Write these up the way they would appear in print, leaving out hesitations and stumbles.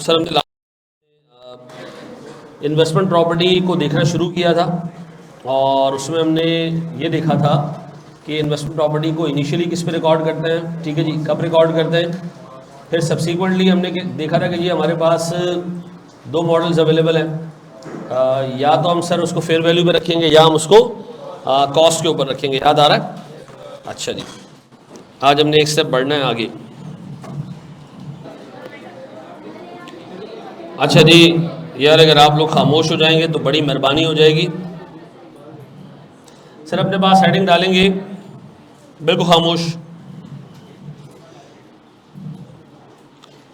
Sir हमने investment property को देखना शुरू किया था और उसमें हमने ये देखा था कि इन्वेस्टमेंट प्रॉपर्टी को इनिशियली किस पे रिकॉर्ड करते हैं, ठीक है जी, कब रिकॉर्ड करते हैं। फिर सब्सीक्वेंटली हमने देखा था कि जी हमारे पास दो मॉडल्स अवेलेबल हैं, या तो हम सर उसको फेयर वैल्यू पे रखेंगे या हम उसको कॉस्ट के ऊपर रखेंगे। याद आ रहा है? अच्छा जी, आज हमने एक स्टेप बढ़ना है आगे। अच्छा जी यार, अगर आप लोग खामोश हो जाएंगे तो बड़ी मेहरबानी हो जाएगी। सर अपने पास हेडिंग डालेंगे, बिल्कुल खामोश।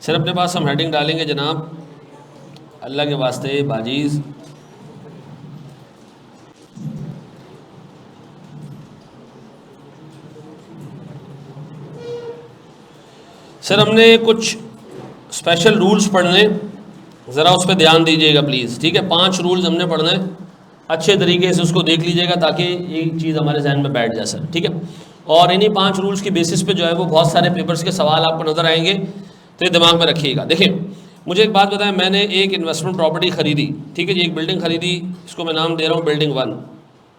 सर अपने पास हम हेडिंग डालेंगे जनाब, अल्लाह के वास्ते बाजीज़। सर हमने कुछ स्पेशल रूल्स पढ़ने, ज़रा उस पर ध्यान दीजिएगा प्लीज़, ठीक है। 5 रूल्स हमने पढ़ने, अच्छे तरीके से उसको देख लीजिएगा ताकि ये चीज़ हमारे जहन में बैठ जाए सर, ठीक है। और इन्हीं 5 रूल्स की बेसिस पे जो है वो बहुत सारे पेपर्स के सवाल आपको नज़र आएंगे, तो ये दिमाग में रखिएगा। देखिए मुझे एक बात बताएं, मैंने एक इन्वेस्टमेंट प्रॉपर्टी ख़रीदी, ठीक है जी, एक बिल्डिंग ख़रीदी, इसको मैं नाम दे रहा हूँ बिल्डिंग 1,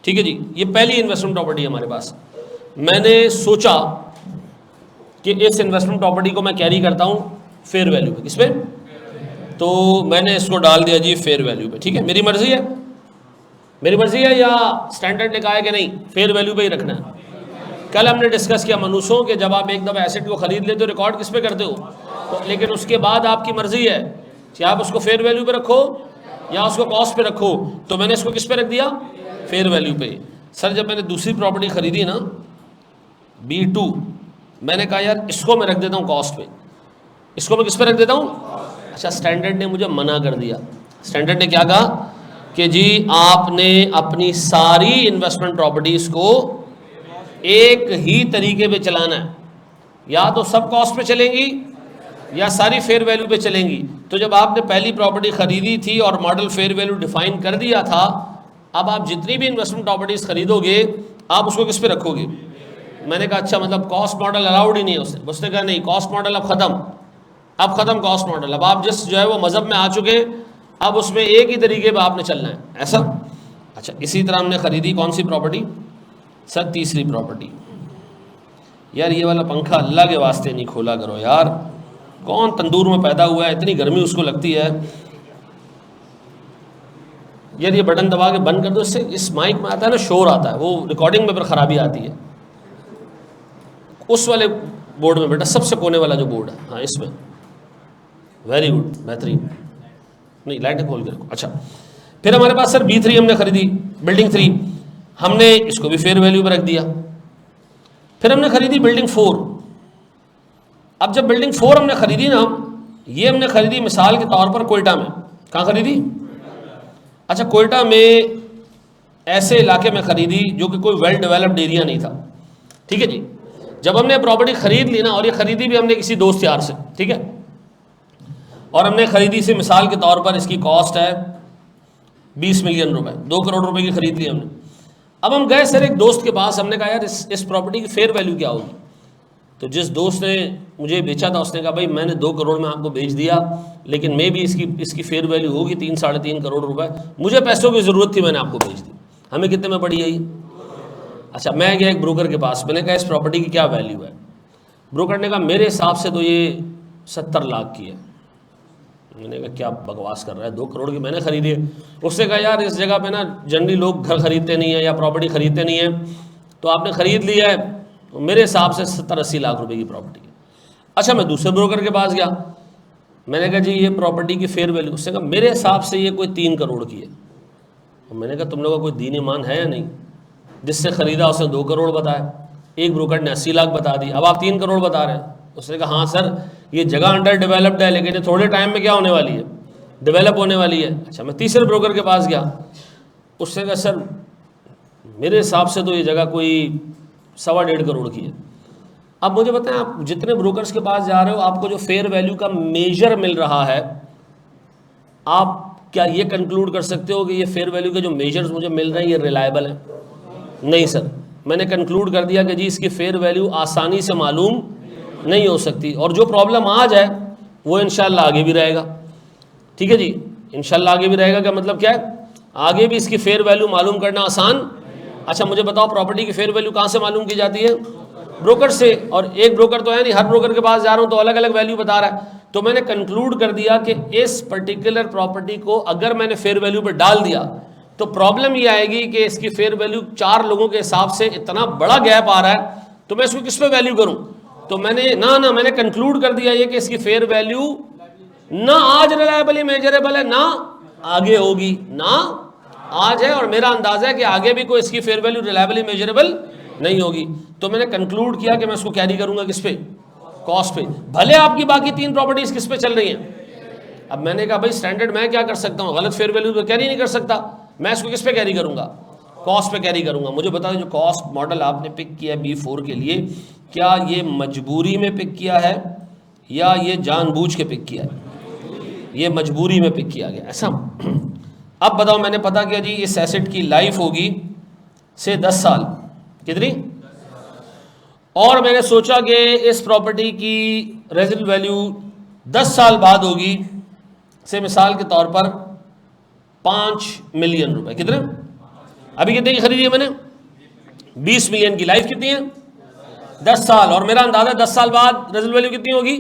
ठीक है जी। ये पहली इन्वेस्टमेंट प्रॉपर्टी है हमारे पास। मैंने सोचा कि इस इन्वेस्टमेंट प्रॉपर्टी को मैं कैरी करता हूँ फेयर वैल्यू पे, किस पे, तो मैंने इसको डाल दिया जी फेयर वैल्यू पे, ठीक है। मेरी मर्ज़ी है, मेरी मर्ज़ी है या स्टैंडर्ड ने कहा है कि नहीं फेयर वैल्यू पे ही रखना है। कल हमने डिस्कस किया मनुष्यों कि जब आप एक दफ़ा एसेट को ख़रीद लेते हो रिकॉर्ड किस पे करते हो, तो लेकिन उसके बाद आपकी मर्ज़ी है कि आप उसको फेयर वैल्यू पे रखो या उसको कॉस्ट पे रखो। तो मैंने इसको किस पे रख दिया, फेयर वैल्यू पे। सर जब मैंने दूसरी प्रॉपर्टी ख़रीदी ना B2, मैंने कहा यार इसको मैं रख देता हूँ कॉस्ट पे, इसको मैं किस पे रख देता हूँ। अच्छा, स्टैंडर्ड ने मुझे मना कर दिया। स्टैंडर्ड ने क्या कहा कि जी आपने अपनी सारी इन्वेस्टमेंट प्रॉपर्टीज़ को एक ही तरीके पे चलाना है, या तो सब कॉस्ट पे चलेंगी या सारी फेयर वैल्यू पे चलेंगी। तो जब आपने पहली प्रॉपर्टी ख़रीदी थी और मॉडल फेयर वैल्यू डिफाइन कर दिया था, अब आप जितनी भी इन्वेस्टमेंट प्रॉपर्टीज़ खरीदोगे आप उसको किस पे रखोगे। मैंने कहा अच्छा मतलब कॉस्ट मॉडल अलाउड ही नहीं है। उसने कहा नहीं, कॉस्ट मॉडल अब ख़त्म कॉस्ट मॉडल। अब आप जिस जो है वो मज़हब में आ चुके, अब उसमें एक ही तरीके पर आपने चलना है, ऐसा। अच्छा, इसी तरह हमने ख़रीदी कौन सी प्रॉपर्टी, सर तीसरी प्रॉपर्टी। यार ये वाला पंखा अल्लाह के वास्ते नहीं खोला करो यार, कौन तंदूर में पैदा हुआ है, इतनी गर्मी उसको लगती है। यार ये बटन दबा के बंद कर दो, इससे इस माइक में आता है ना शोर आता है, वो रिकॉर्डिंग में फिर ख़राबी आती है। उस वाले बोर्ड में बेटा, सबसे कोने वाला जो बोर्ड है, हाँ इसमें, वेरी गुड, बेहतरीन। नहीं लाइटें खोल के रखो। अच्छा, फिर हमारे पास सर B3 हमने ख़रीदी, बिल्डिंग 3, हमने इसको भी फेयर वैल्यू पर रख दिया। फिर हमने ख़रीदी बिल्डिंग 4। अब जब बिल्डिंग 4 हमने ख़रीदी ना, ये हमने ख़रीदी मिसाल के तौर पर कोयटा में। कहाँ ख़रीदी? अच्छा, कोयटा में ऐसे इलाके में ख़रीदी जो कि कोई वेल डेवलप्ड एरिया नहीं था, ठीक है जी। जब हमने प्रॉपर्टी ख़रीद ली ना, और ये ख़रीदी भी हमने किसी दोस्त यार से, ठीक है, और हमने ख़रीदी से मिसाल के तौर पर इसकी कॉस्ट है 20 मिलियन रुपए, 2 करोड़ रुपए की ख़रीद ली हमने। अब हम गए सर एक दोस्त के पास, हमने कहा यार इस प्रॉपर्टी की फेयर वैल्यू क्या होगी। तो जिस दोस्त ने मुझे बेचा था उसने कहा भाई मैंने 2 करोड़ में आपको बेच दिया, लेकिन मे भी इसकी फेयर वैल्यू होगी 3-3.5 करोड़ रुपए। मुझे पैसों की ज़रूरत थी, मैंने आपको बेच दी। हमें कितने में पड़ी है ये? अच्छा, मैं गया एक ब्रोकर के पास, मैंने कहा इस प्रॉपर्टी की क्या वैल्यू है। ब्रोकर ने कहा मेरे हिसाब से तो ये 70 लाख की है। मैंने कहा क्या बकवास कर रहा है, 2 करोड़ की मैंने ख़रीदी है। उसने कहा यार इस जगह पे ना जनरली लोग घर ख़रीदते नहीं है या प्रॉपर्टी ख़रीदते नहीं है, तो आपने ख़रीद लिया है, तो मेरे हिसाब से 70-80 लाख रुपए की प्रॉपर्टी है। अच्छा, मैं दूसरे ब्रोकर के पास गया, मैंने कहा जी ये प्रॉपर्टी की फेयर वैल्यू, उसने कहा मेरे हिसाब से ये कोई 3 करोड़ की है। और मैंने कहा तुम लोगों का कोई दीन ईमान है या नहीं, जिससे ख़रीदा उसने 2 करोड़ बताया, एक ब्रोकर ने 80 लाख बता दी, अब आप 3 करोड़ बता रहे हैं। उसने कहा हाँ सर ये जगह अंडर डेवलप्ड है, लेकिन ये थोड़े टाइम में क्या होने वाली है, डेवलप होने वाली है। अच्छा, मैं तीसरे ब्रोकर के पास गया, उसने कहा सर मेरे हिसाब से तो ये जगह कोई 1.25 करोड़ की है। अब मुझे बताएं, आप जितने ब्रोकर्स के पास जा रहे हो, आपको जो फेयर वैल्यू का मेजर मिल रहा है, आप क्या ये कंक्लूड कर सकते हो कि ये फेयर वैल्यू के जो मेजर्स मुझे मिल रहे हैं ये रिलायबल है? नहीं सर, मैंने कंक्लूड कर दिया कि जी इसकी फेयर वैल्यू आसानी से मालूम नहीं हो सकती, और जो प्रॉब्लम आज है वो इंशाल्लाह आगे भी रहेगा। ठीक है जी, इंशाल्लाह आगे भी रहेगा। क्या मतलब क्या है, आगे भी इसकी फेयर वैल्यू मालूम करना आसान। अच्छा मुझे बताओ, प्रॉपर्टी की फेयर वैल्यू कहाँ से मालूम की जाती है? ब्रोकर से। और एक ब्रोकर तो है नहीं, हर ब्रोकर के पास जा रहा हूँ तो अलग अलग वैल्यू बता रहा है। तो मैंने कंक्लूड कर दिया कि इस पर्टिकुलर प्रॉपर्टी को अगर मैंने फेयर वैल्यू पे डाल दिया तो प्रॉब्लम ये आएगी कि इसकी फेयर वैल्यू 4 लोगों के हिसाब से इतना बड़ा गैप आ रहा है, तो मैं इसको किस पे वैल्यू करूं? तो मैंने कंक्लूड कर दिया ये कि इसकी फेयर वैल्यू ना आज रिलायबली मेजरेबल है, ना आगे होगी, ना आज है, और मेरा अंदाजा है कि आगे भी कोई इसकी फेयर वैल्यू रिलायबली मेजरेबल नहीं होगी। तो मैंने कंक्लूड किया कि मैं इसको कैरी करूंगा किस पे? कॉस्ट पे। भले आपकी बाकी 3 प्रॉपर्टीज किस पे चल रही हैं। अब मैंने कहा भाई स्टैंडर्ड मैं क्या कर सकता हूँ, गलत फेयर वैल्यू तो कैरी नहीं कर सकता, मैं इसको किस पे कैरी करूंगा? कॉस्ट पे कैरी करूंगा। मुझे बता दें, जो कॉस्ट मॉडल आपने पिक किया B4 के लिए, क्या ये मजबूरी में पिक किया है या ये जानबूझ के पिक किया है? ये मजबूरी में पिक किया गया, ऐसा। अब बताओ, मैंने पता किया जी इस एसेट की लाइफ होगी से 10 साल, कितनी? और मैंने सोचा कि इस प्रॉपर्टी की रेजिडुअल वैल्यू 10 साल बाद होगी, से मिसाल के तौर पर 5 मिलियन रुपए। कितने? अभी कितने की खरीदी है मैंने? 20 मिलियन की। लाइफ कितनी है? 10 साल। और मेरा अंदाजा 10 साल बाद रेजिडुअल वैल्यू कितनी होगी?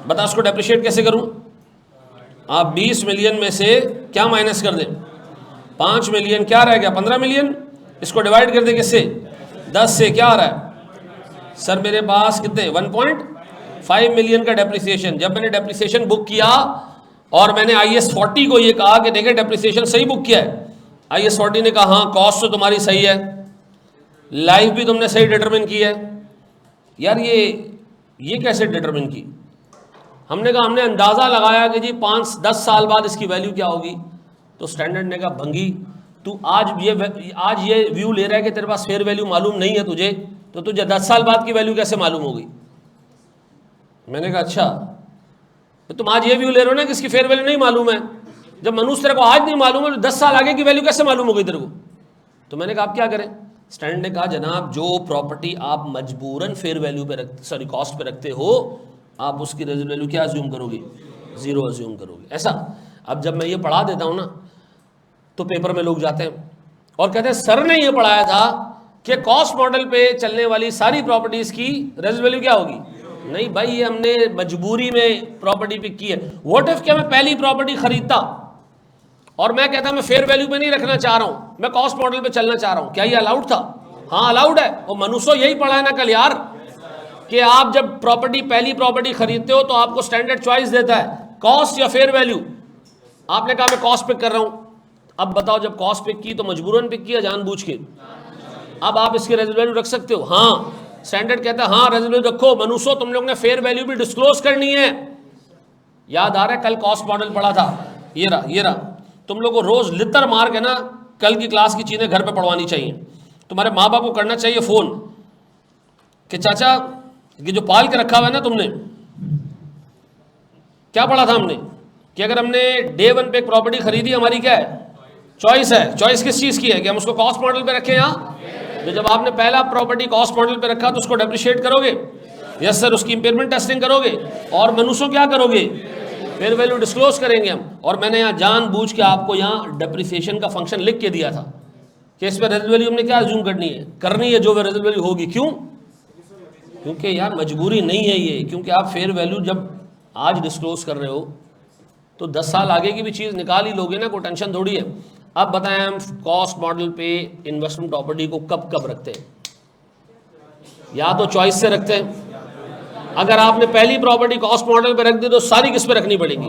बता, उसको डेप्रिशिएट कैसे करूं? आप 20 मिलियन में से क्या माइनस कर दें? 5 मिलियन, क्या रह गया? 15 मिलियन। इसको डिवाइड कर दे किससे? 10 से। क्या आ रहा है सर मेरे पास? कितने? 1.5 मिलियन का डेप्रिसिएशन। जब मैंने डेप्रिसिएशन बुक किया और मैंने IAS 40 को ये कहा कि देखें डेप्रिसिएशन सही बुक किया है, IAS 40 ने कहा हाँ कॉस्ट तो तुम्हारी सही है, लाइफ भी तुमने सही डिटरमिन की है। यार ये कैसे डिटरमिन की? हमने कहा, हमने अंदाज़ा लगाया कि जी 5-10 साल बाद इसकी वैल्यू क्या होगी। तो स्टैंडर्ड ने कहा भंगी, तू आज ये व्यू ले रहा है कि तेरे पास फेयर वैल्यू मालूम नहीं है तुझे, तो तुझे 10 साल बाद की वैल्यू कैसे मालूम होगी? मैंने कहा अच्छा, तो तुम आज ये व्यू ले रहे हो ना कि इसकी फेयर वैल्यू नहीं मालूम है। जब मनुष्य तेरे को आज नहीं मालूम है तो 10 साल आगे की वैल्यू कैसे मालूम हो गई तेरे को? तो मैंने कहा आप क्या करें? स्टैंडर्ड ने कहा जनाब, जो प्रॉपर्टी आप मजबूरन फेयर वैल्यू पे रखते, कॉस्ट पे रखते हो, आप उसकी रेजिडुअल वैल्यू क्या अज्यूम करोगे? 0 अज्यूम करोगे, ऐसा। अब जब मैं ये पढ़ा देता हूँ ना, तो पेपर में लोग जाते हैं और कहते हैं सर ने ये पढ़ाया था कि कॉस्ट मॉडल पे चलने वाली सारी प्रॉपर्टीज की रेजिडुअल वैल्यू क्या होगी। नहीं भाई, ये हमने मजबूरी में प्रॉपर्टी पिक की है। व्हाट इफ क्या मैं पहली प्रॉपर्टी खरीदता और मैं कहता मैं फेयर वैल्यू पे नहीं रखना चाह रहा हूं, मैं कॉस्ट मॉडल पे चलना चाह रहा हूं, क्या ये अलाउड था? हाँ अलाउड है। और मनुष्य यही पढ़ा है ना कल यार, कि आप जब पहली प्रॉपर्टी खरीदते हो तो आपको स्टैंडर्ड चॉइस देता है, कॉस्ट या फेयर वैल्यू। आपने कहा मैं कॉस्ट पिक कर रहा हूं। अब बताओ, जब कॉस्ट पिक की तो मजबूरन पिक किया जानबूझ के? अब आप इसकी रेजिडुअल वैल्यू रख सकते हो? हाँ, स्टैंडर्ड कहता है हाँ रेजिडुअल वैल्यू रखो। मनुष्यों, तुम लोग ने फेयर वैल्यू भी डिस्क्लोज करनी है। याद आ रहा है कल कॉस्ट मॉडल पढ़ा था, ये रहा। तुम लोग को रोज लितर मार के ना कल की क्लास की चीजें घर पे पढ़वानी चाहिए। तुम्हारे माँ बाप को करना चाहिए फोन कि चाचा ये जो पाल के रखा हुआ है ना तुमने, क्या पढ़ा था हमने कि अगर हमने डे 1 पे एक प्रॉपर्टी खरीदी, हमारी क्या है? चॉइस है। चॉइस किस चीज की है? कि हम उसको कॉस्ट मॉडल पे रखें यहाँ। तो जब आपने पहला प्रॉपर्टी कॉस्ट मॉडल पे रखा तो उसको डेप्रिशिएट करोगे, यस सर, उसकी इंपेयरमेंट टेस्टिंग करोगे, और मनुष्यों क्या करोगे? फेयर वैल्यू डिस्क्लोज करेंगे हम। और मैंने यहाँ जानबूझ के आपको यहाँ डेप्रिसिएशन का फंक्शन लिख के दिया था कि इस पर रेजिडुअल वैल्यू हमने क्या अज्यूम करनी है जो रेजिडुअल वैल्यू होगी। क्यों? क्योंकि यार मजबूरी नहीं है ये, क्योंकि आप फेयर वैल्यू जब आज डिस्क्लोज कर रहे हो तो 10 साल आगे की भी चीज़ निकाल ही लोगे ना, कोई टेंशन थोड़ी है। अब बताएं, हम कॉस्ट मॉडल पे इन्वेस्टमेंट प्रॉपर्टी को कब कब रखते हैं? या तो चॉइस से रखते हैं। अगर आपने पहली प्रॉपर्टी कॉस्ट मॉडल पे रख दी तो सारी किस पे रखनी पड़ेगी?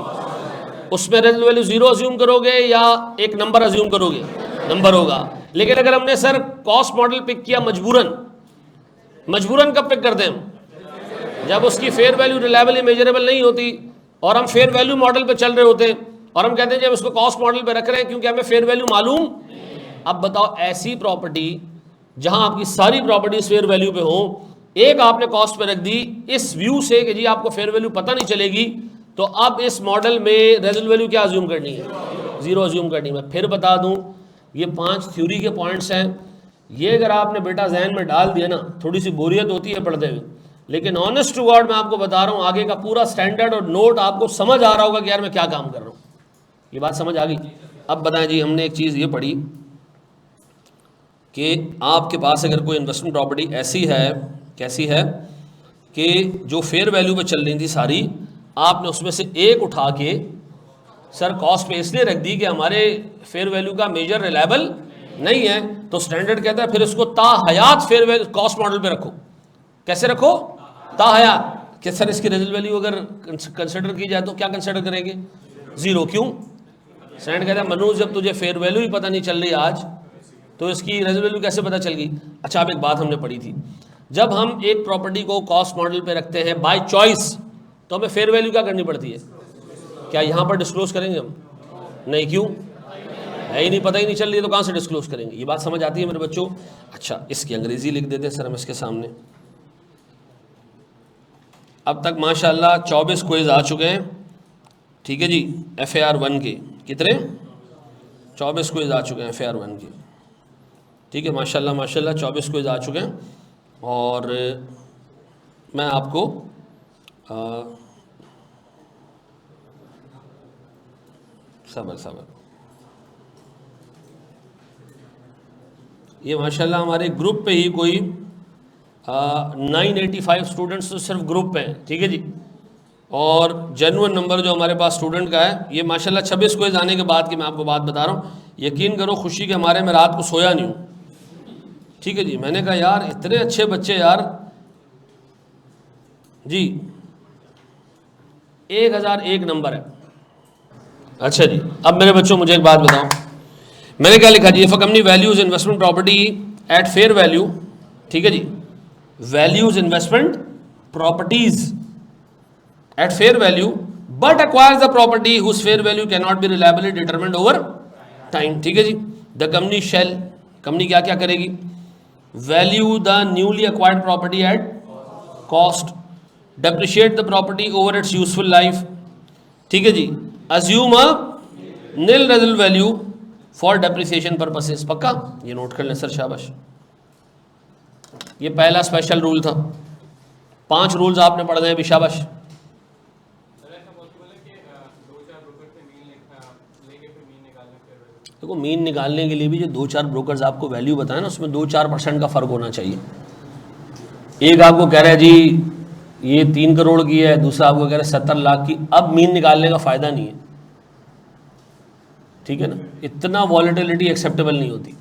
उसमें रेजिडुअल वैल्यू 0 अज्यूम करोगे या एक नंबर अज्यूम करोगे? नंबर होगा। लेकिन अगर हमने सर कॉस्ट मॉडल पिक किया मजबूरन कब पिक करते हैं हम? जब उसकी फेयर वैल्यू रिलायबली मेजरेबल नहीं होती और हम फेयर वैल्यू मॉडल पे चल रहे होते हैं, और हम कहते हैं जब उसको कॉस्ट मॉडल पे रख रहे हैं क्योंकि हमें फेयर वैल्यू मालूम। अब बताओ, ऐसी प्रॉपर्टी जहां आपकी सारी प्रॉपर्टीज फेयर वैल्यू पे हो, एक आपने कॉस्ट पे रख दी इस व्यू से कि जी आपको फेयर वैल्यू पता नहीं चलेगी, तो अब इस मॉडल में रेजिडुअल वैल्यू क्या अज्यूम करनी है? 0 अज्यूम करनी है। मैं फिर बता दूं, ये 5 थ्योरी के पॉइंट्स हैं। ये अगर आपने बेटा जहन में डाल दिया ना, थोड़ी सी बोरियत होती है पढ़ते हुए, लेकिन ऑनेस्ट टू गॉड मैं आपको बता रहा हूँ, आगे का पूरा स्टैंडर्ड और नोट आपको समझ आ रहा होगा कि यार मैं क्या काम कर रहा हूँ। ये बात समझ आ गई? अब बताएं जी, हमने एक चीज़ ये पढ़ी कि आपके पास अगर कोई इन्वेस्टमेंट प्रॉपर्टी ऐसी है, कैसी है कि जो फेयर वैल्यू पे चल रही थी सारी, आपने उसमें से एक उठा के सर कॉस्ट पे इसलिए रख दी कि हमारे फेयर वैल्यू का मेजर रिलायबल नहीं है, तो स्टैंडर्ड कहता है फिर इसको ताहयात फेयर वैल्यू कॉस्ट मॉडल पे रखो। कैसे रखो? ताहयात। कि सर इसकी रेजल वैल्यू अगर कंसिडर की जाए तो क्या कंसिडर करेंगे? ज़ीरो। क्यों? स्टैंडर्ड कहता है मनु जब तुझे फेयर वैल्यू ही पता नहीं चल रही आज, तो इसकी रेजल वैल्यू कैसे पता चल गई? अच्छा, अब एक बात हमने पढ़ी थी, जब हम एक प्रॉपर्टी को कॉस्ट मॉडल पे रखते हैं बाय चॉइस, तो हमें फेयर वैल्यू क्या करनी पड़ती है? क्या यहाँ पर डिस्क्लोज करेंगे हम? नहीं। क्यों? है ही नहीं, पता ही नहीं चल रही है, तो कहाँ से डिस्क्लोज करेंगे? ये बात समझ आती है मेरे बच्चों? अच्छा, इसकी अंग्रेजी लिख देते हैं सर हम इसके सामने। अब तक माशाल्लाह 24 क्विज आ चुके हैं, ठीक है जी, FAR 1 के। कितने? 24 क्विज आ चुके हैं FAR 1 के, ठीक है, माशाल्लाह माशाल्लाह 24 क्विज आ चुके हैं। और मैं आपको सबर ये माशाल्लाह हमारे ग्रुप पे ही कोई 985 स्टूडेंट्स तो सिर्फ ग्रुप पे हैं, ठीक है जी। और जेन्युइन नंबर जो हमारे पास स्टूडेंट का है, ये माशाल्लाह 26 क्विज आने के बाद की मैं आपको बात बता रहा हूँ, यकीन करो खुशी के हमारे मैं रात को सोया नहीं हूँ, ठीक है जी। मैंने कहा यार इतने अच्छे बच्चे यार जी, 1001 नंबर है। अच्छा जी, अब मेरे बच्चों मुझे एक बात बताओ, मैंने क्या लिखा जी? If a company values investment property at fair value, ठीक है जी, values investment properties at fair value but acquires the property whose fair value cannot be reliably determined over time, ठीक है जी। द कंपनी शेल, कंपनी क्या क्या करेगी? Value the newly acquired property at cost, depreciate the property over it's useful life, ठीक है जी, assume a nil residual value for depreciation purposes. पक्का? ये note कर लें सर, शाबाश। ये पहला स्पेशल रूल था, 5 रूल्स आपने पढ़ने हैं भी, शाबाश। देखो मीन निकालने के लिए भी जो 2-4 ब्रोकर्स आपको वैल्यू बताए ना, उसमें 2-4% का फ़र्क होना चाहिए। एक आपको कह रहा है जी ये 3 करोड़ की है, दूसरा आपको कह रहा है 70 लाख की, अब मीन निकालने का फ़ायदा नहीं है, ठीक है ना। इतना वॉलेटिलिटी एक्सेप्टेबल नहीं होती।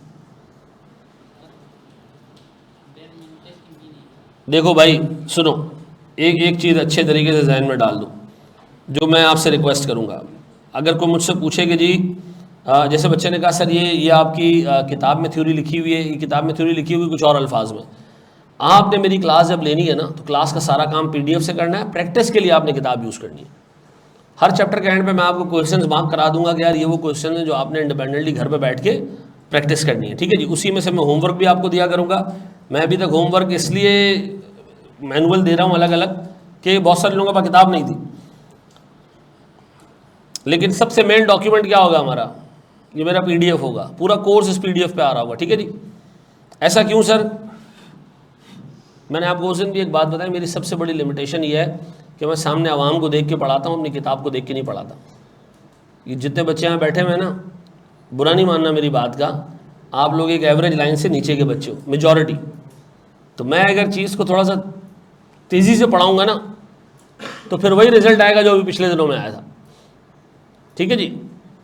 देखो भाई सुनो, एक चीज़ अच्छे तरीके से जहन में डाल दो, जो मैं आपसे रिक्वेस्ट करूँगा। अगर कोई मुझसे पूछे कि जी जैसे बच्चे ने कहा सर ये आपकी किताब में थ्योरी लिखी हुई है, ये किताब में थ्योरी लिखी हुई कुछ और अल्फाज में, आपने मेरी क्लास जब लेनी है ना, तो क्लास का सारा काम PDF से करना है, प्रैक्टिस के लिए आपने किताब यूज़ करनी है। हर चैप्टर के एंड पे मैं आपको क्वेश्चंस मार्क करा दूंगा कि यार ये वो क्वेश्चन है जो आपने इंडिपेंडेंटली घर पे बैठ के प्रैक्टिस करनी है, ठीक है जी। उसी में से मैं होमवर्क भी आपको दिया करूँगा। मैं अभी तक होमवर्क इसलिए मैनुअल दे रहा हूँ अलग अलग कि बहुत सारे लोगों के पास किताब नहीं थी, लेकिन सबसे मेन डॉक्यूमेंट क्या होगा हमारा? ये मेरा PDF होगा, पूरा कोर्स इस PDF पे आ रहा होगा, ठीक है जी। ऐसा क्यों सर? मैंने आपको उस दिन भी एक बात बताई, मेरी सबसे बड़ी लिमिटेशन ये है कि मैं सामने आवाम को देख के पढ़ाता हूँ, अपनी किताब को देख के नहीं पढ़ाता। ये जितने बच्चे यहाँ बैठे हुए हैं ना, बुरा नहीं मानना मेरी बात का, आप लोग एक एवरेज लाइन से नीचे के बच्चे हो, मेजॉरिटी। तो मैं अगर चीज़ को थोड़ा सा तेज़ी से पढ़ाऊँगा ना, तो फिर वही रिजल्ट आएगा जो अभी पिछले दिनों में आया था, ठीक है जी।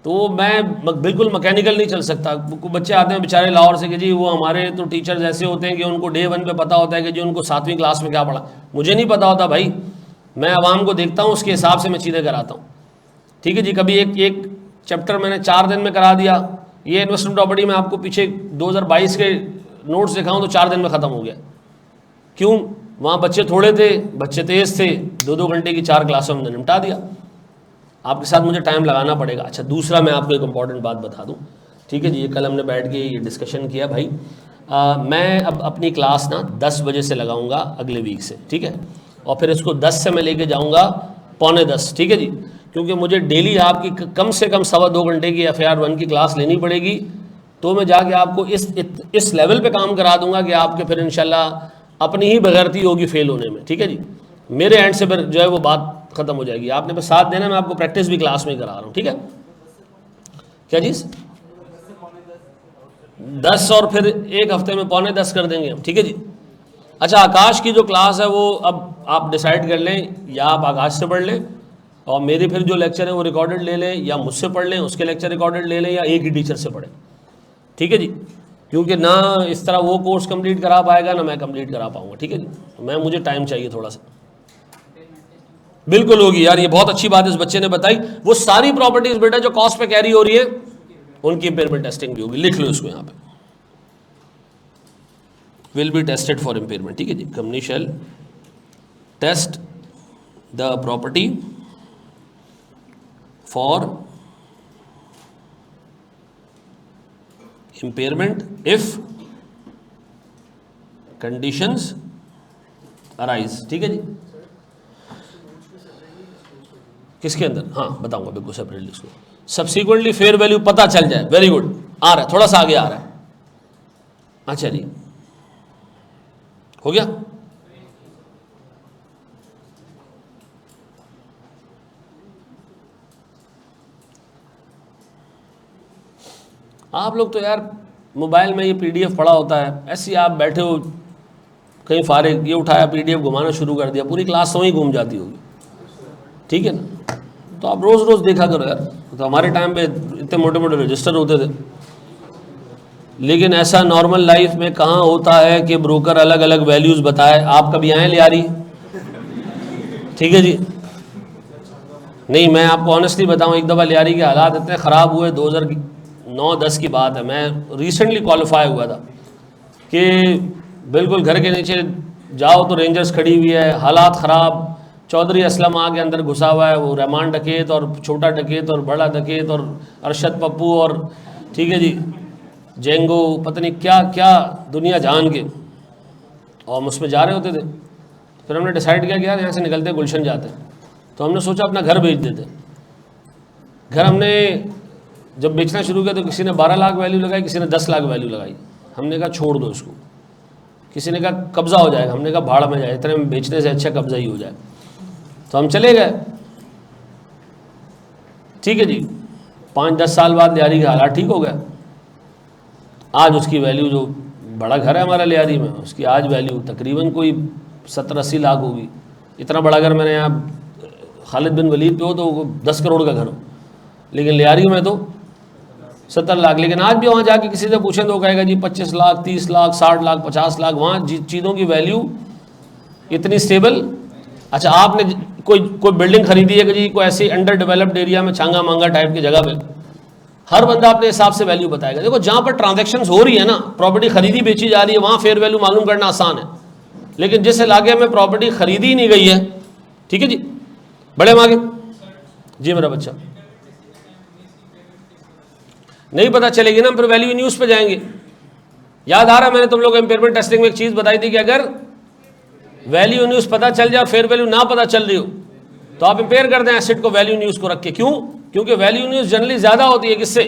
तो मैं बिल्कुल मैकेनिकल नहीं चल सकता। बच्चे आते हैं बेचारे लाहौर से कि जी वो हमारे तो टीचर्स ऐसे होते हैं कि उनको डे 1 पे पता होता है कि जी उनको 7वीं क्लास में क्या पढ़ा। मुझे नहीं पता होता भाई, मैं आवाम को देखता हूँ, उसके हिसाब से मैं चीज़ें कराता हूँ, ठीक है जी। कभी एक चैप्टर मैंने 4 दिन में करा दिया। ये इन्वेस्टमेंट प्रॉपर्टी में आपको पीछे 2022 के नोट्स दिखाऊँ तो 4 दिन में ख़त्म हो गया। क्यों? वहाँ बच्चे थोड़े थे, बच्चे तेज़ थे, 2-2 घंटे की 4 क्लासों में निपटा दिया। आपके साथ मुझे टाइम लगाना पड़ेगा। अच्छा, दूसरा मैं आपको एक इम्पॉर्टेंट बात बता दूँ, ठीक है जी। ये कल हमने बैठ के ये डिस्कशन किया भाई, मैं अब अपनी क्लास ना 10 बजे से लगाऊंगा अगले वीक से, ठीक है, और फिर इसको 10 से मैं लेके जाऊंगा 9:45, ठीक है जी। क्योंकि मुझे डेली आपकी कम से कम 2.25 घंटे की FAR 1 की क्लास लेनी पड़ेगी, तो मैं जाके आपको इस लेवल पे काम करा दूंगा कि आपके फिर इंशाल्लाह अपनी ही बगैरती होगी फेल होने में, ठीक है जी। मेरे एंड से फिर जो है वो बात ख़त्म हो जाएगी। आपने बस साथ देना, मैं आपको प्रैक्टिस भी क्लास में करा रहा हूँ, ठीक है। क्या चीज़? 10 और फिर एक हफ्ते में 9:45 कर देंगे हम, ठीक है जी। अच्छा, आकाश की जो क्लास है वो अब आप डिसाइड कर लें, या आप आकाश से पढ़ लें और मेरे फिर जो लेक्चर है वो रिकॉर्डेड ले लें, या मुझसे पढ़ लें, उसके लेक्चर रिकॉर्डेड ले लें, या एक ही टीचर से पढ़ें, ठीक है जी। क्योंकि ना इस तरह वो कोर्स कंप्लीट करा पाएगा ना मैं कंप्लीट करा पाऊंगा, ठीक है जी। मुझे टाइम चाहिए थोड़ा सा। बिल्कुल होगी यार, ये बहुत अच्छी बात इस बच्चे ने बताई। वो सारी प्रॉपर्टीज बेटा जो कॉस्ट पे कैरी हो रही है उनकी इम्पेयरमेंट टेस्टिंग भी होगी, लिख लो इसको यहाँ पे, will be tested for impairment, ठीक है जी। Company shall test the property for impairment if conditions arise, ठीक है जी। किसके अंदर? हाँ बताऊंगा बिल्कुल सेपरेटली इसको। सब्सिक्वेंटली फेयर वैल्यू पता चल जाए, वेरी गुड, आ रहा है, थोड़ा सा आगे आ रहा है। अच्छा जी, हो गया। आप लोग तो यार मोबाइल में ये पीडीएफ पड़ा होता है, ऐसे ही आप बैठे हो कहीं फारिग, ये उठाया पीडीएफ घुमाना शुरू कर दिया, पूरी क्लास तो वहीं घूम जाती होगी, ठीक है ना। तो आप रोज़ रोज़ देखा करो यार। तो हमारे टाइम पे इतने मोटे मोटे रजिस्टर होते थे, लेकिन ऐसा नॉर्मल लाइफ में कहाँ होता है कि ब्रोकर अलग अलग वैल्यूज़ बताए। आप कभी आए लियारी? ठीक है जी। नहीं, मैं आपको ऑनेस्टली बताऊँ, एक दफ़ा लियारी के हालात इतने ख़राब हुए, 2009-10 की बात है, मैं रिसेंटली क्वालिफाई हुआ था, कि बिल्कुल घर के नीचे जाओ तो रेंजर्स खड़ी हुई है, हालात ख़राब, चौधरी असलम आगे अंदर घुसा हुआ है, वो रहमान डकैत और छोटा डकैत और बड़ा डकैत और अरशद पप्पू और ठीक है जी जेंगो, पता नहीं क्या क्या दुनिया जान के, और हम उसमें जा रहे होते थे। फिर हमने डिसाइड किया कि यार यहाँ से निकलते गुलशन जाते हैं, तो हमने सोचा अपना घर बेच देते। घर हमने जब बेचना शुरू किया तो किसी ने 12 लाख वैल्यू लगाई, किसी ने 10 लाख वैल्यू लगाई। हमने कहा छोड़ दो इसको। किसी ने कहा कब्ज़ा हो जाएगा, हमने कहा भाड़ में जाए, इतने में बेचने से अच्छा कब्ज़ा ही हो जाए। तो हम चले गए, ठीक है जी। 5-10 साल बाद लियारी का हालात ठीक हो गया। आज उसकी वैल्यू, जो बड़ा घर है हमारा लियारी में, उसकी आज वैल्यू तकरीबन कोई 70-80 लाख होगी। इतना बड़ा घर मैंने यहाँ खालिद बिन वलीद पे हो तो 10 करोड़ का घर हो, लेकिन लियारी में तो 70 लाख। लेकिन आज भी वहाँ जाके किसी से पूछें तो कहेगा जी 25 लाख, 30 लाख, 60 लाख, 50 लाख। वहाँ चीज़ों की वैल्यू इतनी स्टेबल। अच्छा, आपने कोई बिल्डिंग खरीदी है कि जी कोई ऐसी अंडर डेवलप्ड एरिया में, छांगा मांगा टाइप की जगह पे, हर बंदा अपने हिसाब से वैल्यू बताएगा। देखो, जहाँ पर ट्रांजैक्शंस हो रही है ना, प्रॉपर्टी खरीदी बेची जा रही है, वहाँ फेयर वैल्यू मालूम करना आसान है। लेकिन जिस इलाके में प्रॉपर्टी खरीदी ही नहीं गई है, ठीक है जी, बड़े मांगे जी मेरा बच्चा, नहीं पता चलेगी ना, फिर वैल्यू न्यूज़ पे जाएंगे। याद आ रहा है मैंने तुम लोग इम्पेयरमेंट टेस्टिंग में एक चीज़ बताई थी कि अगर वैल्यू न्यूज़ पता चल जाए, फेयर वैल्यू ना पता चल रही हो, तो आप इंपेयर कर दें एसेट को वैल्यू न्यूज़ को रख के। क्यों? क्योंकि वैल्यू न्यूज़ जनरली ज़्यादा होती है किससे?